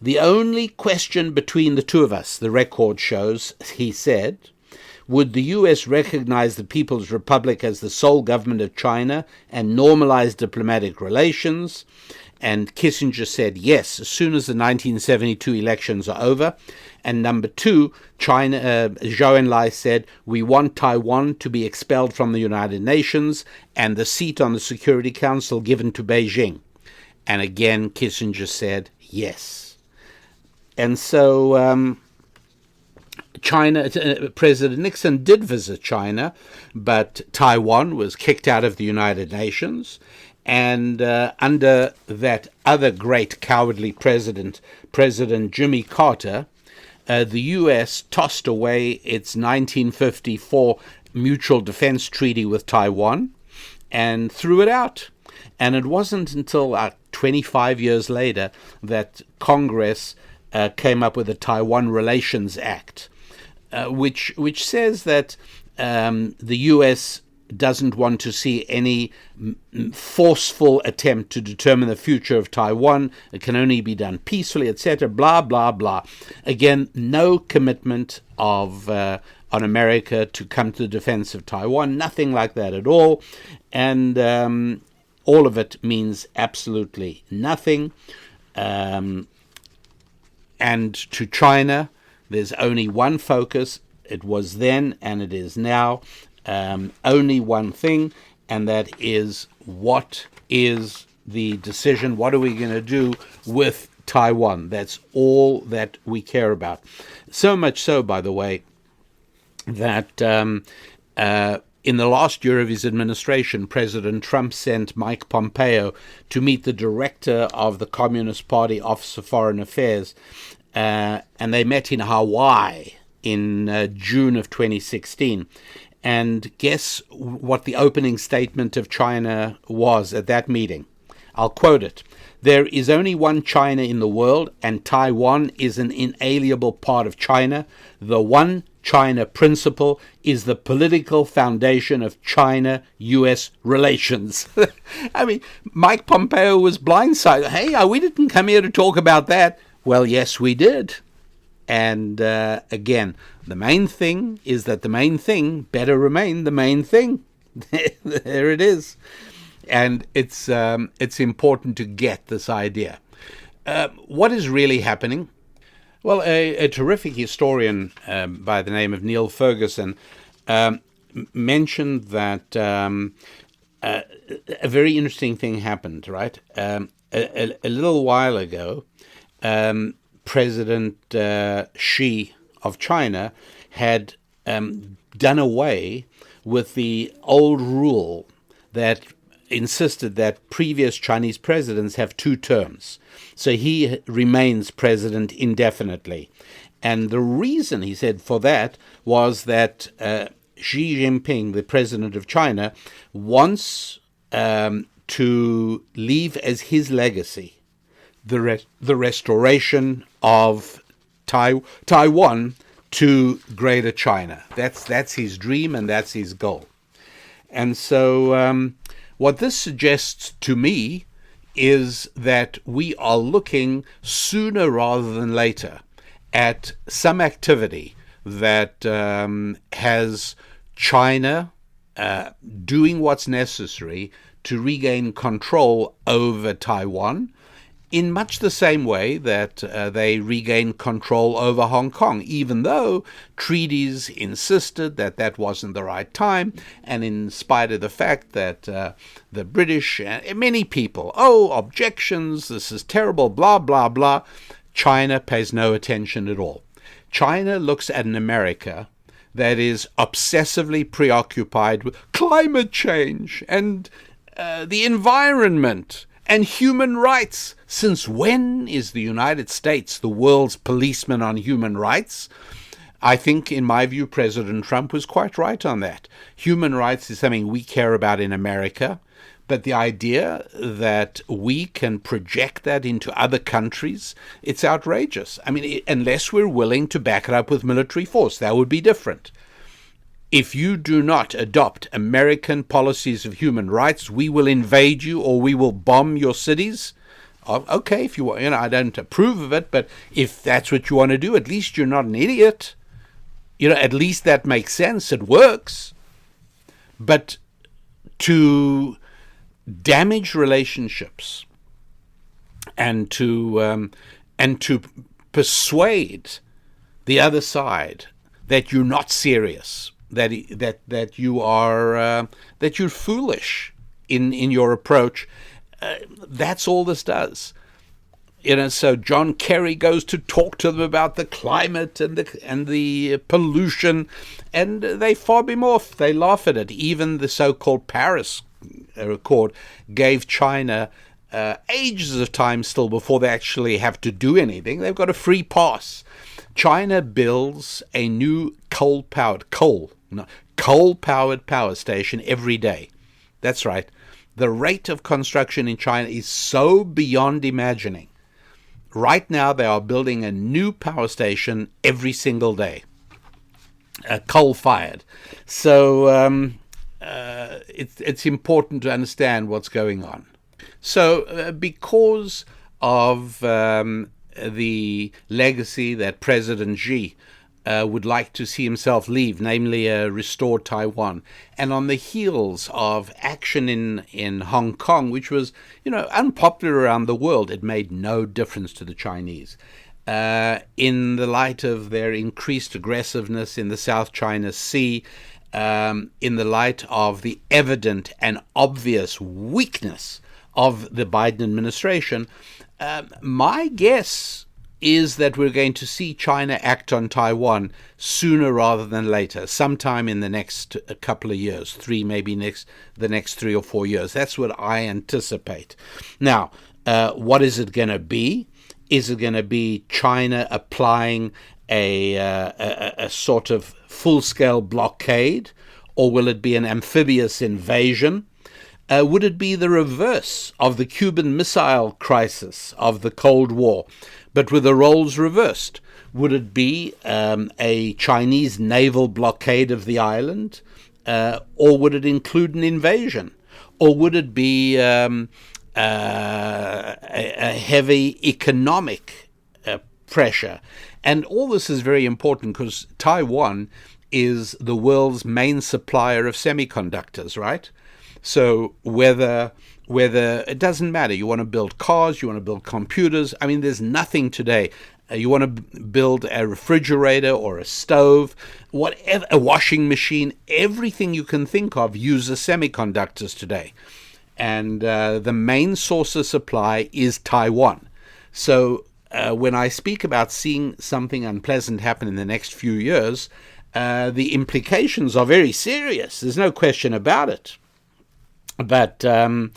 The only question between the two of us, the record shows, he said, would the U.S. recognize the People's Republic as the sole government of China and normalize diplomatic relations? And Kissinger said yes, as soon as the 1972 elections are over. And number two, Zhou Enlai said, we want Taiwan to be expelled from the United Nations and the seat on the Security Council given to Beijing. And again, Kissinger said yes. And so President Nixon did visit China, but Taiwan was kicked out of the United Nations. And under that other great cowardly president, President Jimmy Carter, the U.S. tossed away its 1954 Mutual Defense Treaty with Taiwan and threw it out. And it wasn't until 25 years later that Congress came up with the Taiwan Relations Act, which says that the U.S. doesn't want to see any forceful attempt to determine the future of Taiwan. It can only be done peacefully, etc., blah, blah, blah. Again, no commitment of on America to come to the defense of Taiwan, nothing like that at all. And all of it means absolutely nothing. And to China, there's only one focus. It was then and it is now. Only one thing, and that is, what is the decision? What are we going to do with Taiwan? That's all that we care about. So much so, by the way, that in the last year of his administration, President Trump sent Mike Pompeo to meet the director of the Communist Party Office of Foreign Affairs, and they met in Hawaii in June of 2016. And guess what the opening statement of China was at that meeting? I'll quote it. There is only one China in the world, and Taiwan is an inalienable part of China. The one China principle is the political foundation of China-U.S. relations. I mean, Mike Pompeo was blindsided. Hey, we didn't come here to talk about that. Well, yes, we did. And again, the main thing is that the main thing better remain the main thing. There it is. And it's important to get this idea. What is really happening? Well, a terrific historian by the name of Neil Ferguson mentioned that a very interesting thing happened, right? A little while ago, President Xi of China had done away with the old rule that insisted that previous Chinese presidents have 2 terms. So he remains president indefinitely. And the reason, he said, for that was that Xi Jinping, the president of China, wants to leave as his legacy the restoration of Taiwan to Greater China. That's his dream and that's his goal. And so what this suggests to me is that we are looking sooner rather than later at some activity that has China doing what's necessary to regain control over Taiwan, in much the same way that they regained control over Hong Kong, even though treaties insisted that that wasn't the right time, and in spite of the fact that the British and many people, objections, this is terrible, blah, blah, blah, China pays no attention at all. China looks at an America that is obsessively preoccupied with climate change and the environment and human rights. Since when is the United States the world's policeman on human rights? I think, in my view, President Trump was quite right on that. Human rights is something we care about in America, but the idea that we can project that into other countries, it's outrageous. I mean, unless we're willing to back it up with military force, that would be different. If you do not adopt American policies of human rights, we will invade you or we will bomb your cities. Okay, if you want, I don't approve of it, but if that's what you want to do, at least you're not an idiot. At least that makes sense. It works. But to damage relationships and to persuade the other side that you're not serious, that you're foolish in your approach, that's all this does. So John Kerry goes to talk to them about the climate and the pollution, and they fob him off. They laugh at it. Even the so-called Paris Accord gave China ages of time still before they actually have to do anything. They've got a free pass. China builds a new coal-powered power station every day. That's right. The rate of construction in China is so beyond imagining. Right now, they are building a new power station every single day, coal-fired. So it's important to understand what's going on. So because of the legacy that President Xi would like to see himself leave, namely restore Taiwan, and on the heels of action in Hong Kong, which was unpopular around the world, it made no difference to the Chinese. In the light of their increased aggressiveness in the South China Sea, in the light of the evident and obvious weakness of the Biden administration, my guess is that we're going to see China act on Taiwan sooner rather than later, sometime in the next couple of years, the next 3 or 4 years. That's what I anticipate. Now, what is it going to be? Is it going to be China applying a sort of full-scale blockade, or will it be an amphibious invasion? Would it be the reverse of the Cuban Missile Crisis of the Cold War, but with the roles reversed? Would it be a Chinese naval blockade of the island, or would it include an invasion? Or would it be a heavy economic pressure? And all this is very important because Taiwan is the world's main supplier of semiconductors, right? So whether it doesn't matter, you want to build cars, you want to build computers. I mean, there's nothing today. You want to build a refrigerator or a stove, whatever, a washing machine, everything you can think of uses semiconductors today. And the main source of supply is Taiwan. So when I speak about seeing something unpleasant happen in the next few years, the implications are very serious. There's no question about it. But the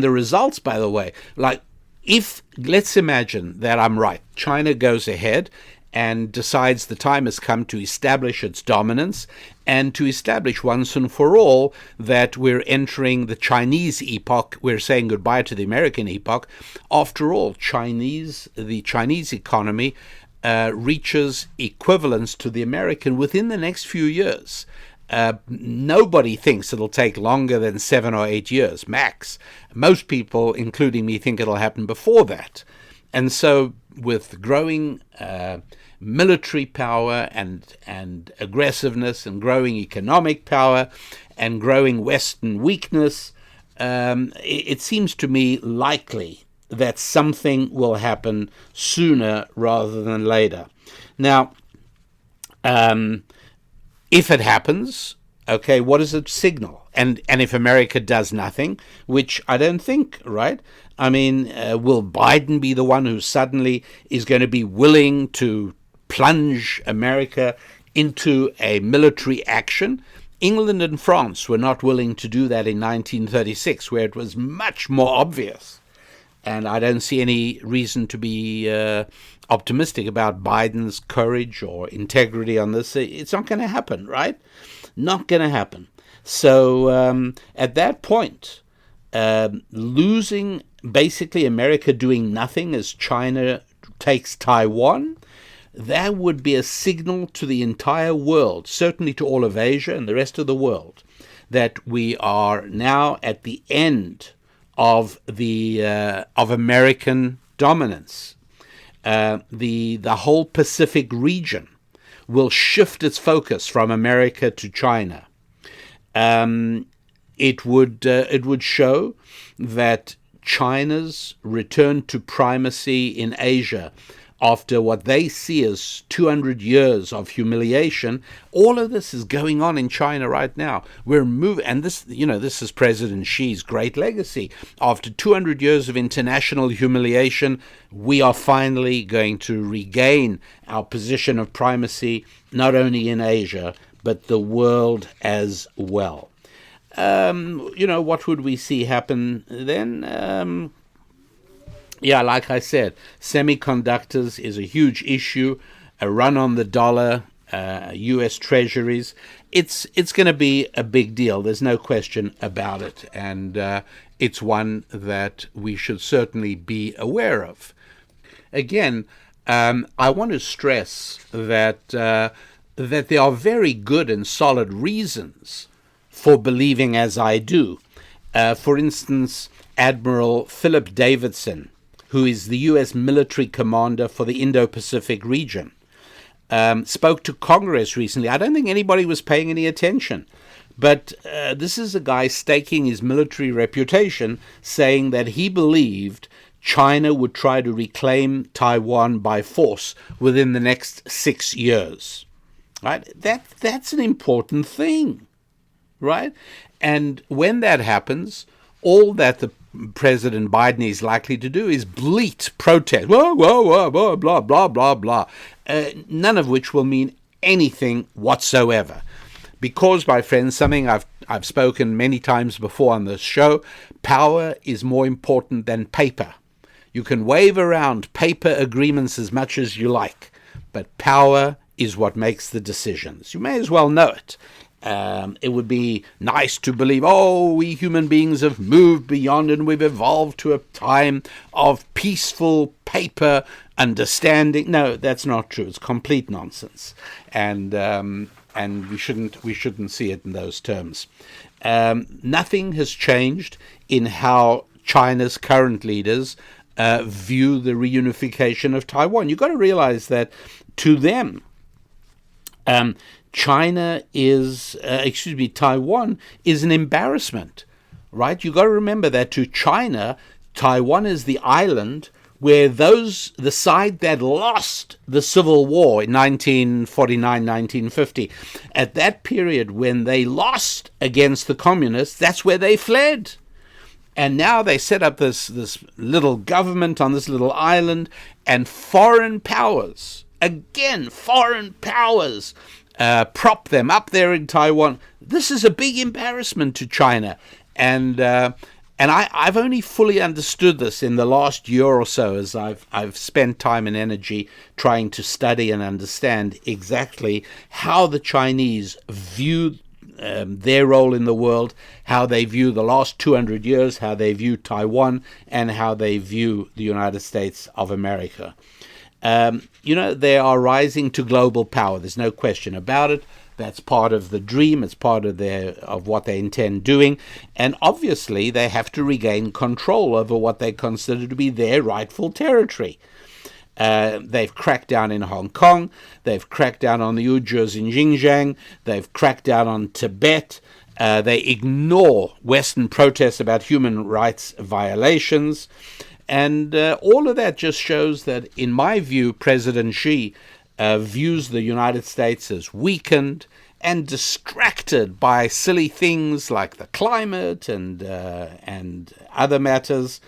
results, by the way, like if let's imagine that I'm right, China goes ahead and decides the time has come to establish its dominance and to establish once and for all that we're entering the Chinese epoch. We're saying goodbye to the American epoch. After all, the Chinese economy reaches equivalence to the American within the next few years. Nobody thinks it'll take longer than 7 or 8 years, max. Most people, including me, think it'll happen before that. And so with growing military power and aggressiveness and growing economic power and growing Western weakness, it seems to me likely that something will happen sooner rather than later. Now, if it happens, okay, what does it signal? And if America does nothing, which I don't think, right? I mean, will Biden be the one who suddenly is going to be willing to plunge America into a military action? England and France were not willing to do that in 1936, where it was much more obvious. And I don't see any reason to be optimistic about Biden's courage or integrity on this. It's not going to happen, right? Not going to happen. So at that point, losing basically America doing nothing as China takes Taiwan, that would be a signal to the entire world, certainly to all of Asia and the rest of the world, that we are now at the end of American dominance. The whole Pacific region will shift its focus from America to China. It would show that China's return to primacy in Asia after what they see as 200 years of humiliation. All of this is going on in China right now. We're moving, and this is President Xi's great legacy. After 200 years of international humiliation, we are finally going to regain our position of primacy, not only in Asia, but the world as well. What would we see happen then? Like I said, semiconductors is a huge issue, a run on the dollar, U.S. treasuries. It's going to be a big deal. There's no question about it. And it's one that we should certainly be aware of. Again, I want to stress that there are very good and solid reasons for believing as I do. For instance, Admiral Philip Davidson, who is the U.S. military commander for the Indo-Pacific region, spoke to Congress recently. I don't think anybody was paying any attention, but this is a guy staking his military reputation, saying that he believed China would try to reclaim Taiwan by force within the next 6 years. Right? That's an important thing, right? And when that happens, all that the President Biden is likely to do is bleat protest, whoa, blah, blah, blah, blah, none of which will mean anything whatsoever. Because, my friends, something I've spoken many times before on this show, power is more important than paper. You can wave around paper agreements as much as you like, but power is what makes the decisions. You may as well know it. It would be nice to believe, we human beings have moved beyond and we've evolved to a time of peaceful paper understanding. No, that's not true. It's complete nonsense, and we shouldn't see it in those terms. Nothing has changed in how China's current leaders view the reunification of Taiwan. You've got to realize that to them, Taiwan is an embarrassment, right? You got to remember that to China, Taiwan is the island where the side that lost the Civil War in 1949, 1950, at that period when they lost against the communists, that's where they fled. And now they set up this little government on this little island, and foreign powers, prop them up there in Taiwan. This is a big embarrassment to China. And And I've only fully understood this in the last year or so, as I've spent time and energy trying to study and understand exactly how the Chinese view their role in the world, how they view the last 200 years, how they view Taiwan, and how they view the United States of America. They are rising to global power. There's no question about it. That's part of the dream. It's part of what they intend doing. And obviously, they have to regain control over what they consider to be their rightful territory. They've cracked down in Hong Kong. They've cracked down on the Uyghurs in Xinjiang. They've cracked down on Tibet. They ignore Western protests about human rights violations. And all of that just shows that, in my view, President Xi views the United States as weakened and distracted by silly things like the climate and other matters.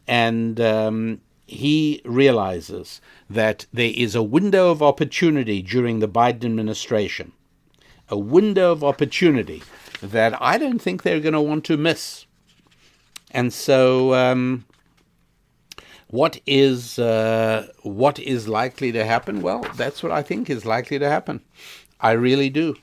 And he realizes that there is a window of opportunity during the Biden administration, a window of opportunity that I don't think they're going to want to miss. And so what is likely to happen? Well, that's what I think is likely to happen. I really do.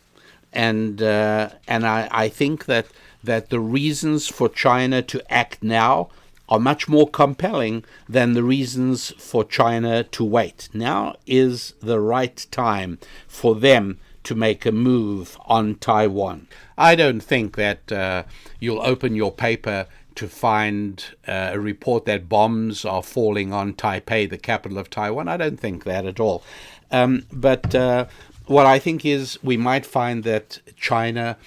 And I think that the reasons for China to act now are much more compelling than the reasons for China to wait. Now is the right time for them to make a move on Taiwan. I don't think that you'll open your paper to find a report that bombs are falling on Taipei, the capital of Taiwan. I don't think that at all. But what I think is we might find that China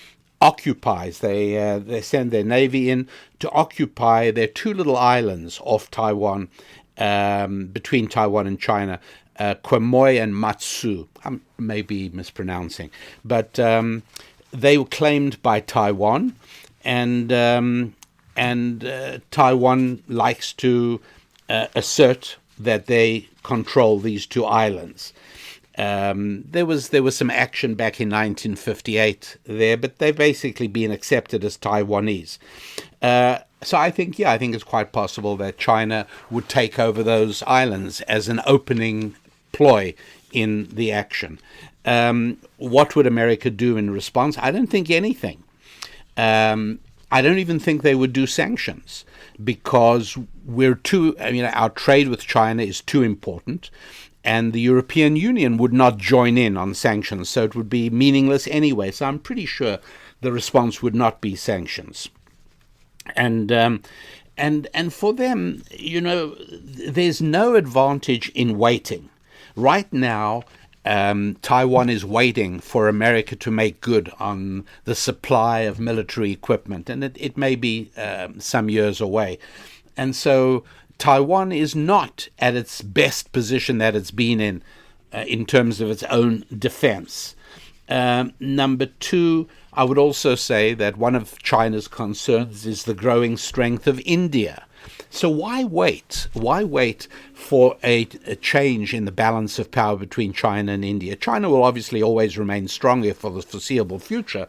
occupies, they send their navy in to occupy their two little islands off Taiwan, between Taiwan and China, Quemoy and Matsu. I may be mispronouncing. But they were claimed by Taiwan, and Taiwan likes to assert that they control these two islands. There was some action back in 1958 there, but they've basically been accepted as Taiwanese. So I think it's quite possible that China would take over those islands as an opening ploy in the action. What would America do in response? I don't think anything. I don't even think they would do sanctions, because our trade with China is too important, and the European Union would not join in on sanctions, so it would be meaningless anyway. So I'm pretty sure the response would not be sanctions. And for them, there's no advantage in waiting. Right now, Taiwan is waiting for America to make good on the supply of military equipment, and it may be some years away. And so Taiwan is not at its best position that it's been in terms of its own defense. Number two, I would also say that one of China's concerns is the growing strength of India. So why wait? Why wait for a change in the balance of power between China and India? China will obviously always remain stronger for the foreseeable future,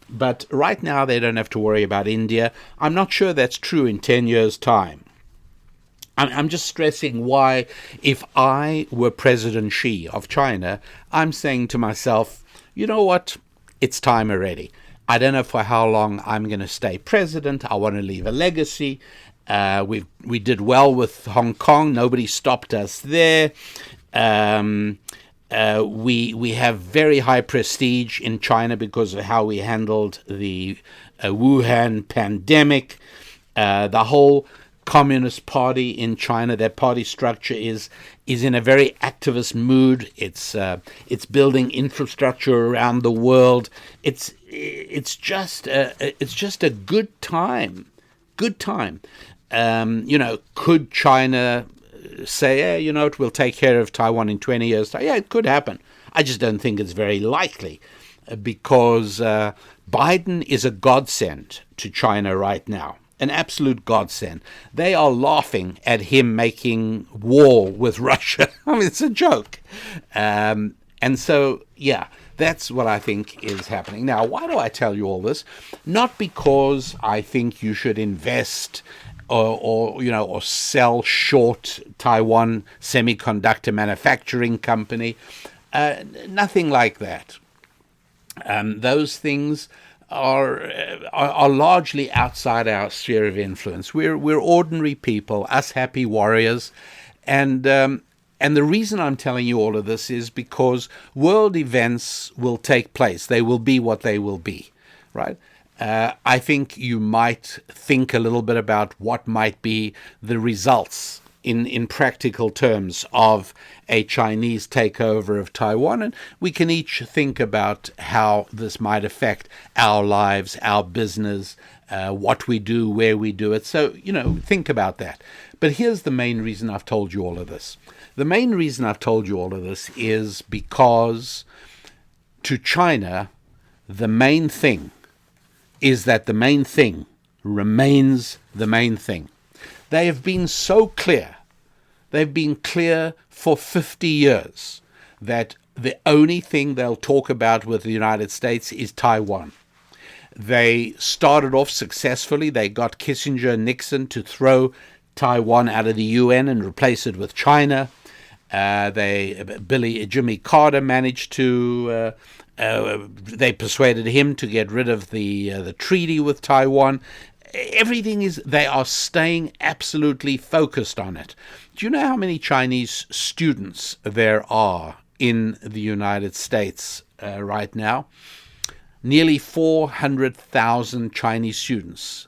but right now they don't have to worry about India. I'm not sure that's true in 10 years' time. I'm just stressing why, if I were President Xi of China, I'm saying to myself, you know what? It's time already. I don't know for how long I'm going to stay president. I want to leave a legacy. We did well with Hong Kong. Nobody stopped us there. We have very high prestige in China because of how we handled the Wuhan pandemic. The whole Communist Party in China, their party structure is in a very activist mood. It's building infrastructure around the world. It's just a good time. Good time. Could China say, hey, we'll take care of Taiwan in 20 years' time? Yeah, it could happen. I just don't think it's very likely, because Biden is a godsend to China right now. An absolute godsend. They are laughing at him making war with Russia. I mean, it's a joke. And so, That's what I think is happening. Now, why do I tell you all this? Not because I think you should invest or sell short Taiwan Semiconductor Manufacturing Company. Nothing like that. Those things are largely outside our sphere of influence. We're ordinary people, us happy warriors, and the reason I'm telling you all of this is because world events will take place. They will be what they will be, right? I think you might think a little bit about what might be the results in practical terms of a Chinese takeover of Taiwan, and we can each think about how this might affect our lives, our business, what we do, where we do it. So, think about that. But here's the main reason I've told you all of this. The main reason I've told you all of this is because to China, the main thing is that the main thing remains the main thing. They have been so clear. They've been clear for 50 years that the only thing they'll talk about with the United States is Taiwan. They started off successfully. They got Kissinger and Nixon to throw Taiwan out of the UN and replace it with China. Jimmy Carter managed to... they persuaded him to get rid of the treaty with Taiwan. They are staying absolutely focused on it. Do you know how many Chinese students there are in the United States right now? Nearly 400,000 Chinese students,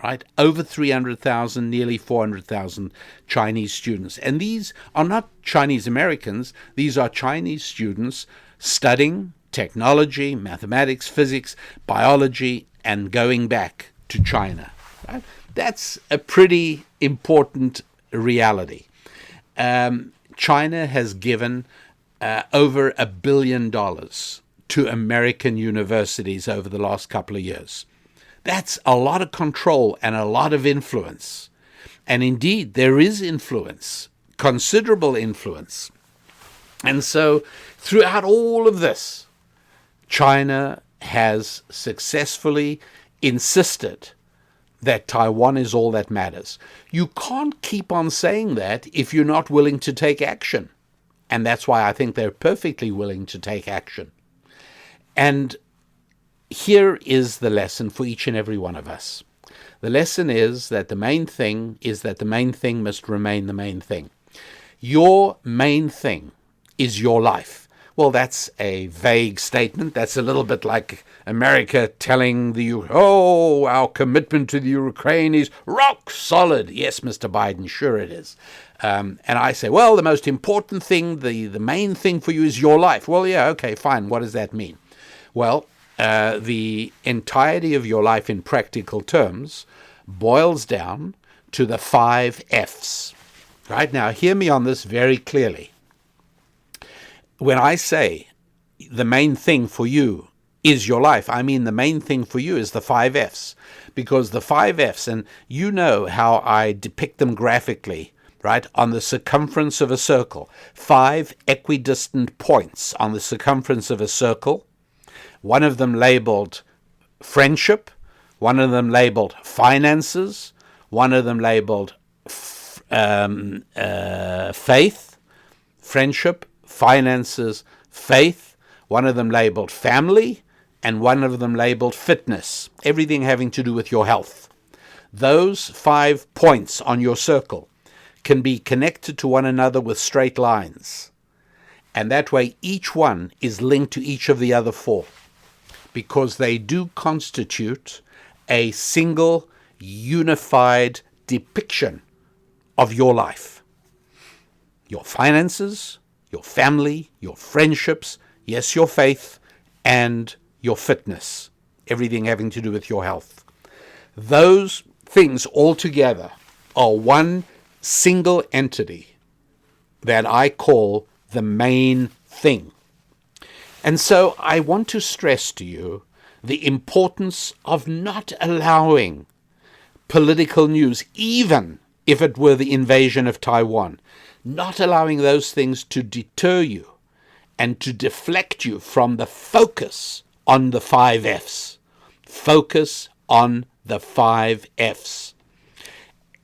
right? Over 300,000, nearly 400,000 Chinese students. And these are not Chinese Americans. These are Chinese students studying technology, mathematics, physics, biology, and going back to China. Right? That's a pretty important reality. China has given over $1 billion to American universities over the last couple of years. That's a lot of control and a lot of influence. And indeed, there is influence, considerable influence. And so throughout all of this, China has successfully insisted that Taiwan is all that matters. You can't keep on saying that if you're not willing to take action. And that's why I think they're perfectly willing to take action. And here is the lesson for each and every one of us. The lesson is that the main thing must remain the main thing. Your main thing is your life. Well, that's a vague statement. That's a little bit like America telling our commitment to the Ukraine is rock solid. Yes, Mr. Biden, sure it is. And I say, well, the most important thing, the main thing for you is your life. Well, yeah, okay, fine. What does that mean? Well, the entirety of your life in practical terms boils down to the 5 F's. Right? Now, hear me on this very clearly. When I say the main thing for you is your life, I mean the main thing for you is the 5 F's. Because the 5 F's, and you know how I depict them graphically, right? On the circumference of a circle, 5 equidistant points on the circumference of a circle, one of them labeled friendship, one of them labeled finances, one of them labeled faith, friendship, finances, faith, one of them labeled family, and one of them labeled fitness, everything having to do with your health. Those 5 points on your circle can be connected to one another with straight lines. And that way each one is linked to each of the other 4, because they do constitute a single unified depiction of your life. Your finances, your family, your friendships, yes, your faith, and your fitness, everything having to do with your health. Those things all together are one single entity that I call the main thing. And so I want to stress to you the importance of not allowing political news, even if it were the invasion of Taiwan, not allowing those things to deter you and to deflect you from the focus on the 5 F's. Focus on the 5 F's.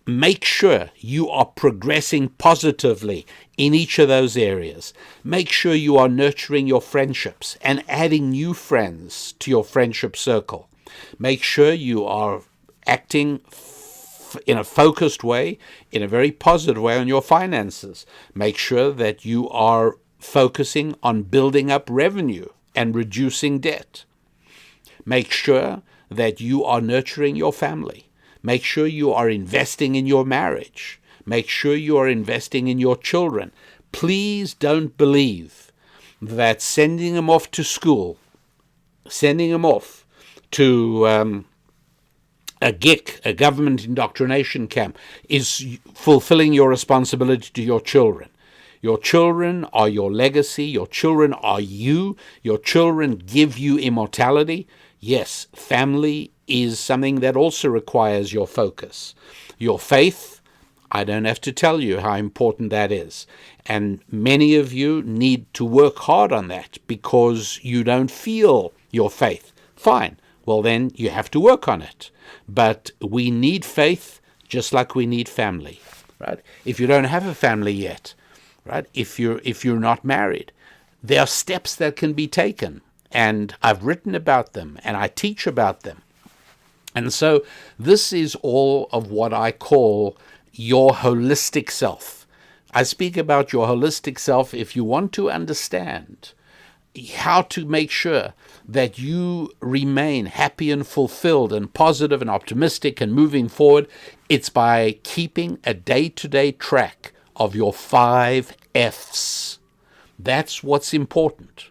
Make sure you are progressing positively in each of those areas. Make sure you are nurturing your friendships and adding new friends to your friendship circle. Make sure you are acting in a focused way, in a very positive way on your finances. Make sure that you are focusing on building up revenue and reducing debt. Make sure that you are nurturing your family. Make sure you are investing in your marriage. Make sure you are investing in your children. Please don't believe that sending them off to school, sending them off to a GIC, a government indoctrination camp, is fulfilling your responsibility to your children. Your children are your legacy. Your children are you. Your children give you immortality. Yes, family is something that also requires your focus. Your faith, I don't have to tell you how important that is. And many of you need to work hard on that because you don't feel your faith. Fine. Well, then you have to work on it. But we need faith just like we need family, right? If you don't have a family yet, right? If you're not married, there are steps that can be taken. And I've written about them and I teach about them. And so this is all of what I call your holistic self. I speak about your holistic self if you want to understand how to make sure that you remain happy and fulfilled and positive and optimistic and moving forward. It's by keeping a day-to-day track of your 5 F's. That's what's important.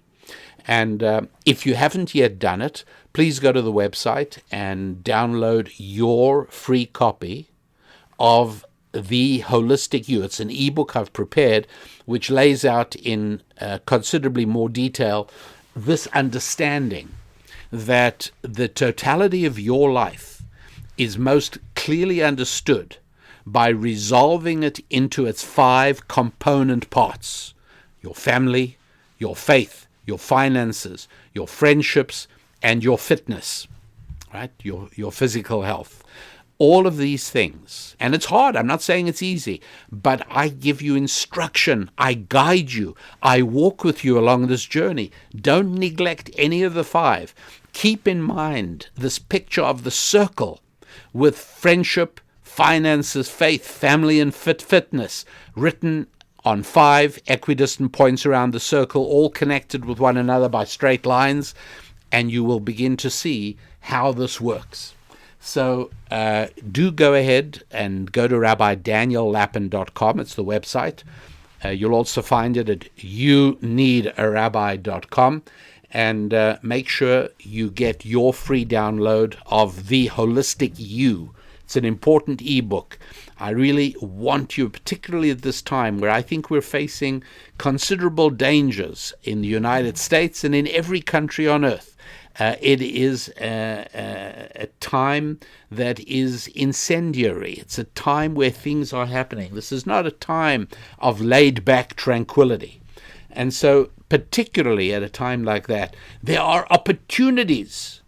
And if you haven't yet done it, please go to the website and download your free copy of The Holistic You. It's an ebook I've prepared, which lays out in considerably more detail this understanding that the totality of your life is most clearly understood by resolving it into its 5 component parts: your family, your faith, your finances, your friendships, and your fitness, right? Your physical health. All of these things. And it's hard. I'm not saying it's easy, but I give you instruction. I guide you. I walk with you along this journey. Don't neglect any of the 5. Keep in mind this picture of the circle with friendship, finances, faith, family, and fitness written on 5 equidistant points around the circle, all connected with one another by straight lines, and you will begin to see how this works. So do go ahead and go to RabbiDanielLappin.com. It's the website. You'll also find it at youneedarabbi.com. And make sure you get your free download of The Holistic You. It's an important ebook. I really want you, particularly at this time where I think we're facing considerable dangers in the United States and in every country on earth. It is a time that is incendiary. It's a time where things are happening. This is not a time of laid-back tranquility. And so, particularly at a time like that, there are opportunities,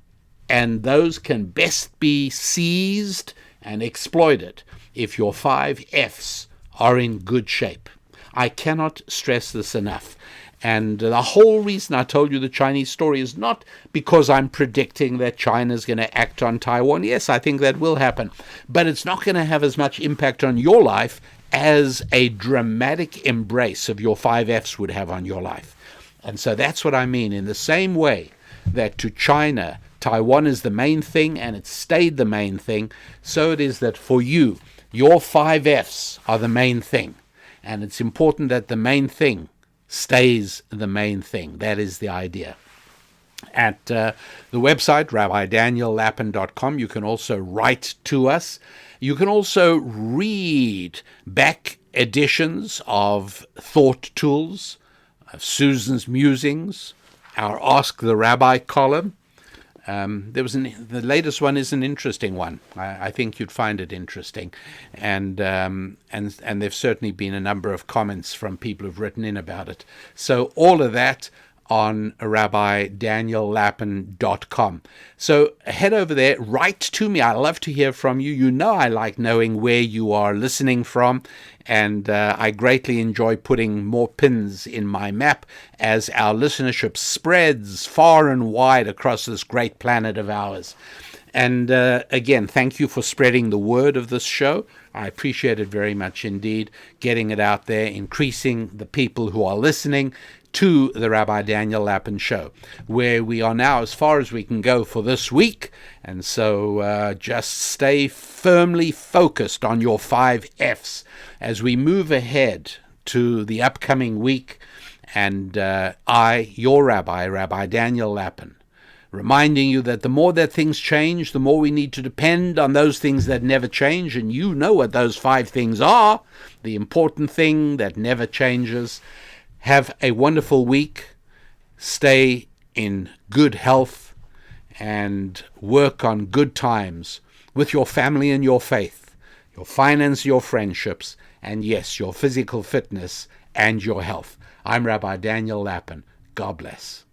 and those can best be seized and exploited if your 5 F's are in good shape. I cannot stress this enough. And the whole reason I told you the Chinese story is not because I'm predicting that China is going to act on Taiwan. Yes, I think that will happen. But it's not going to have as much impact on your life as a dramatic embrace of your 5 F's would have on your life. And so that's what I mean. In the same way that to China, Taiwan is the main thing and it stayed the main thing, so it is that for you, your 5 F's are the main thing. And it's important that the main thing stays the main thing. That is the idea. At the website, RabbiDanielLappin.com, you can also write to us. You can also read back editions of Thought Tools, of Susan's Musings, our Ask the Rabbi column. The latest one is an interesting one. I think you'd find it interesting, and there've certainly been a number of comments from people who've written in about it. So all of that on RabbiDanielLappin.com. So head over there, write to me. I love to hear from you. You know I like knowing where you are listening from, and I greatly enjoy putting more pins in my map as our listenership spreads far and wide across this great planet of ours. And again, thank you for spreading the word of this show. I appreciate it very much indeed, getting it out there, increasing the people who are listening to the Rabbi Daniel Lappin Show, where we are now as far as we can go for this week. And so just stay firmly focused on your 5 F's as we move ahead to the upcoming week. And I, your Rabbi, Rabbi Daniel Lappin, reminding you that the more that things change, the more we need to depend on those things that never change. And you know what those 5 things are, the important thing that never changes. Have a wonderful week. Stay in good health and work on good times with your family and your faith, your finance, your friendships, and yes, your physical fitness and your health. I'm Rabbi Daniel Lappin. God bless.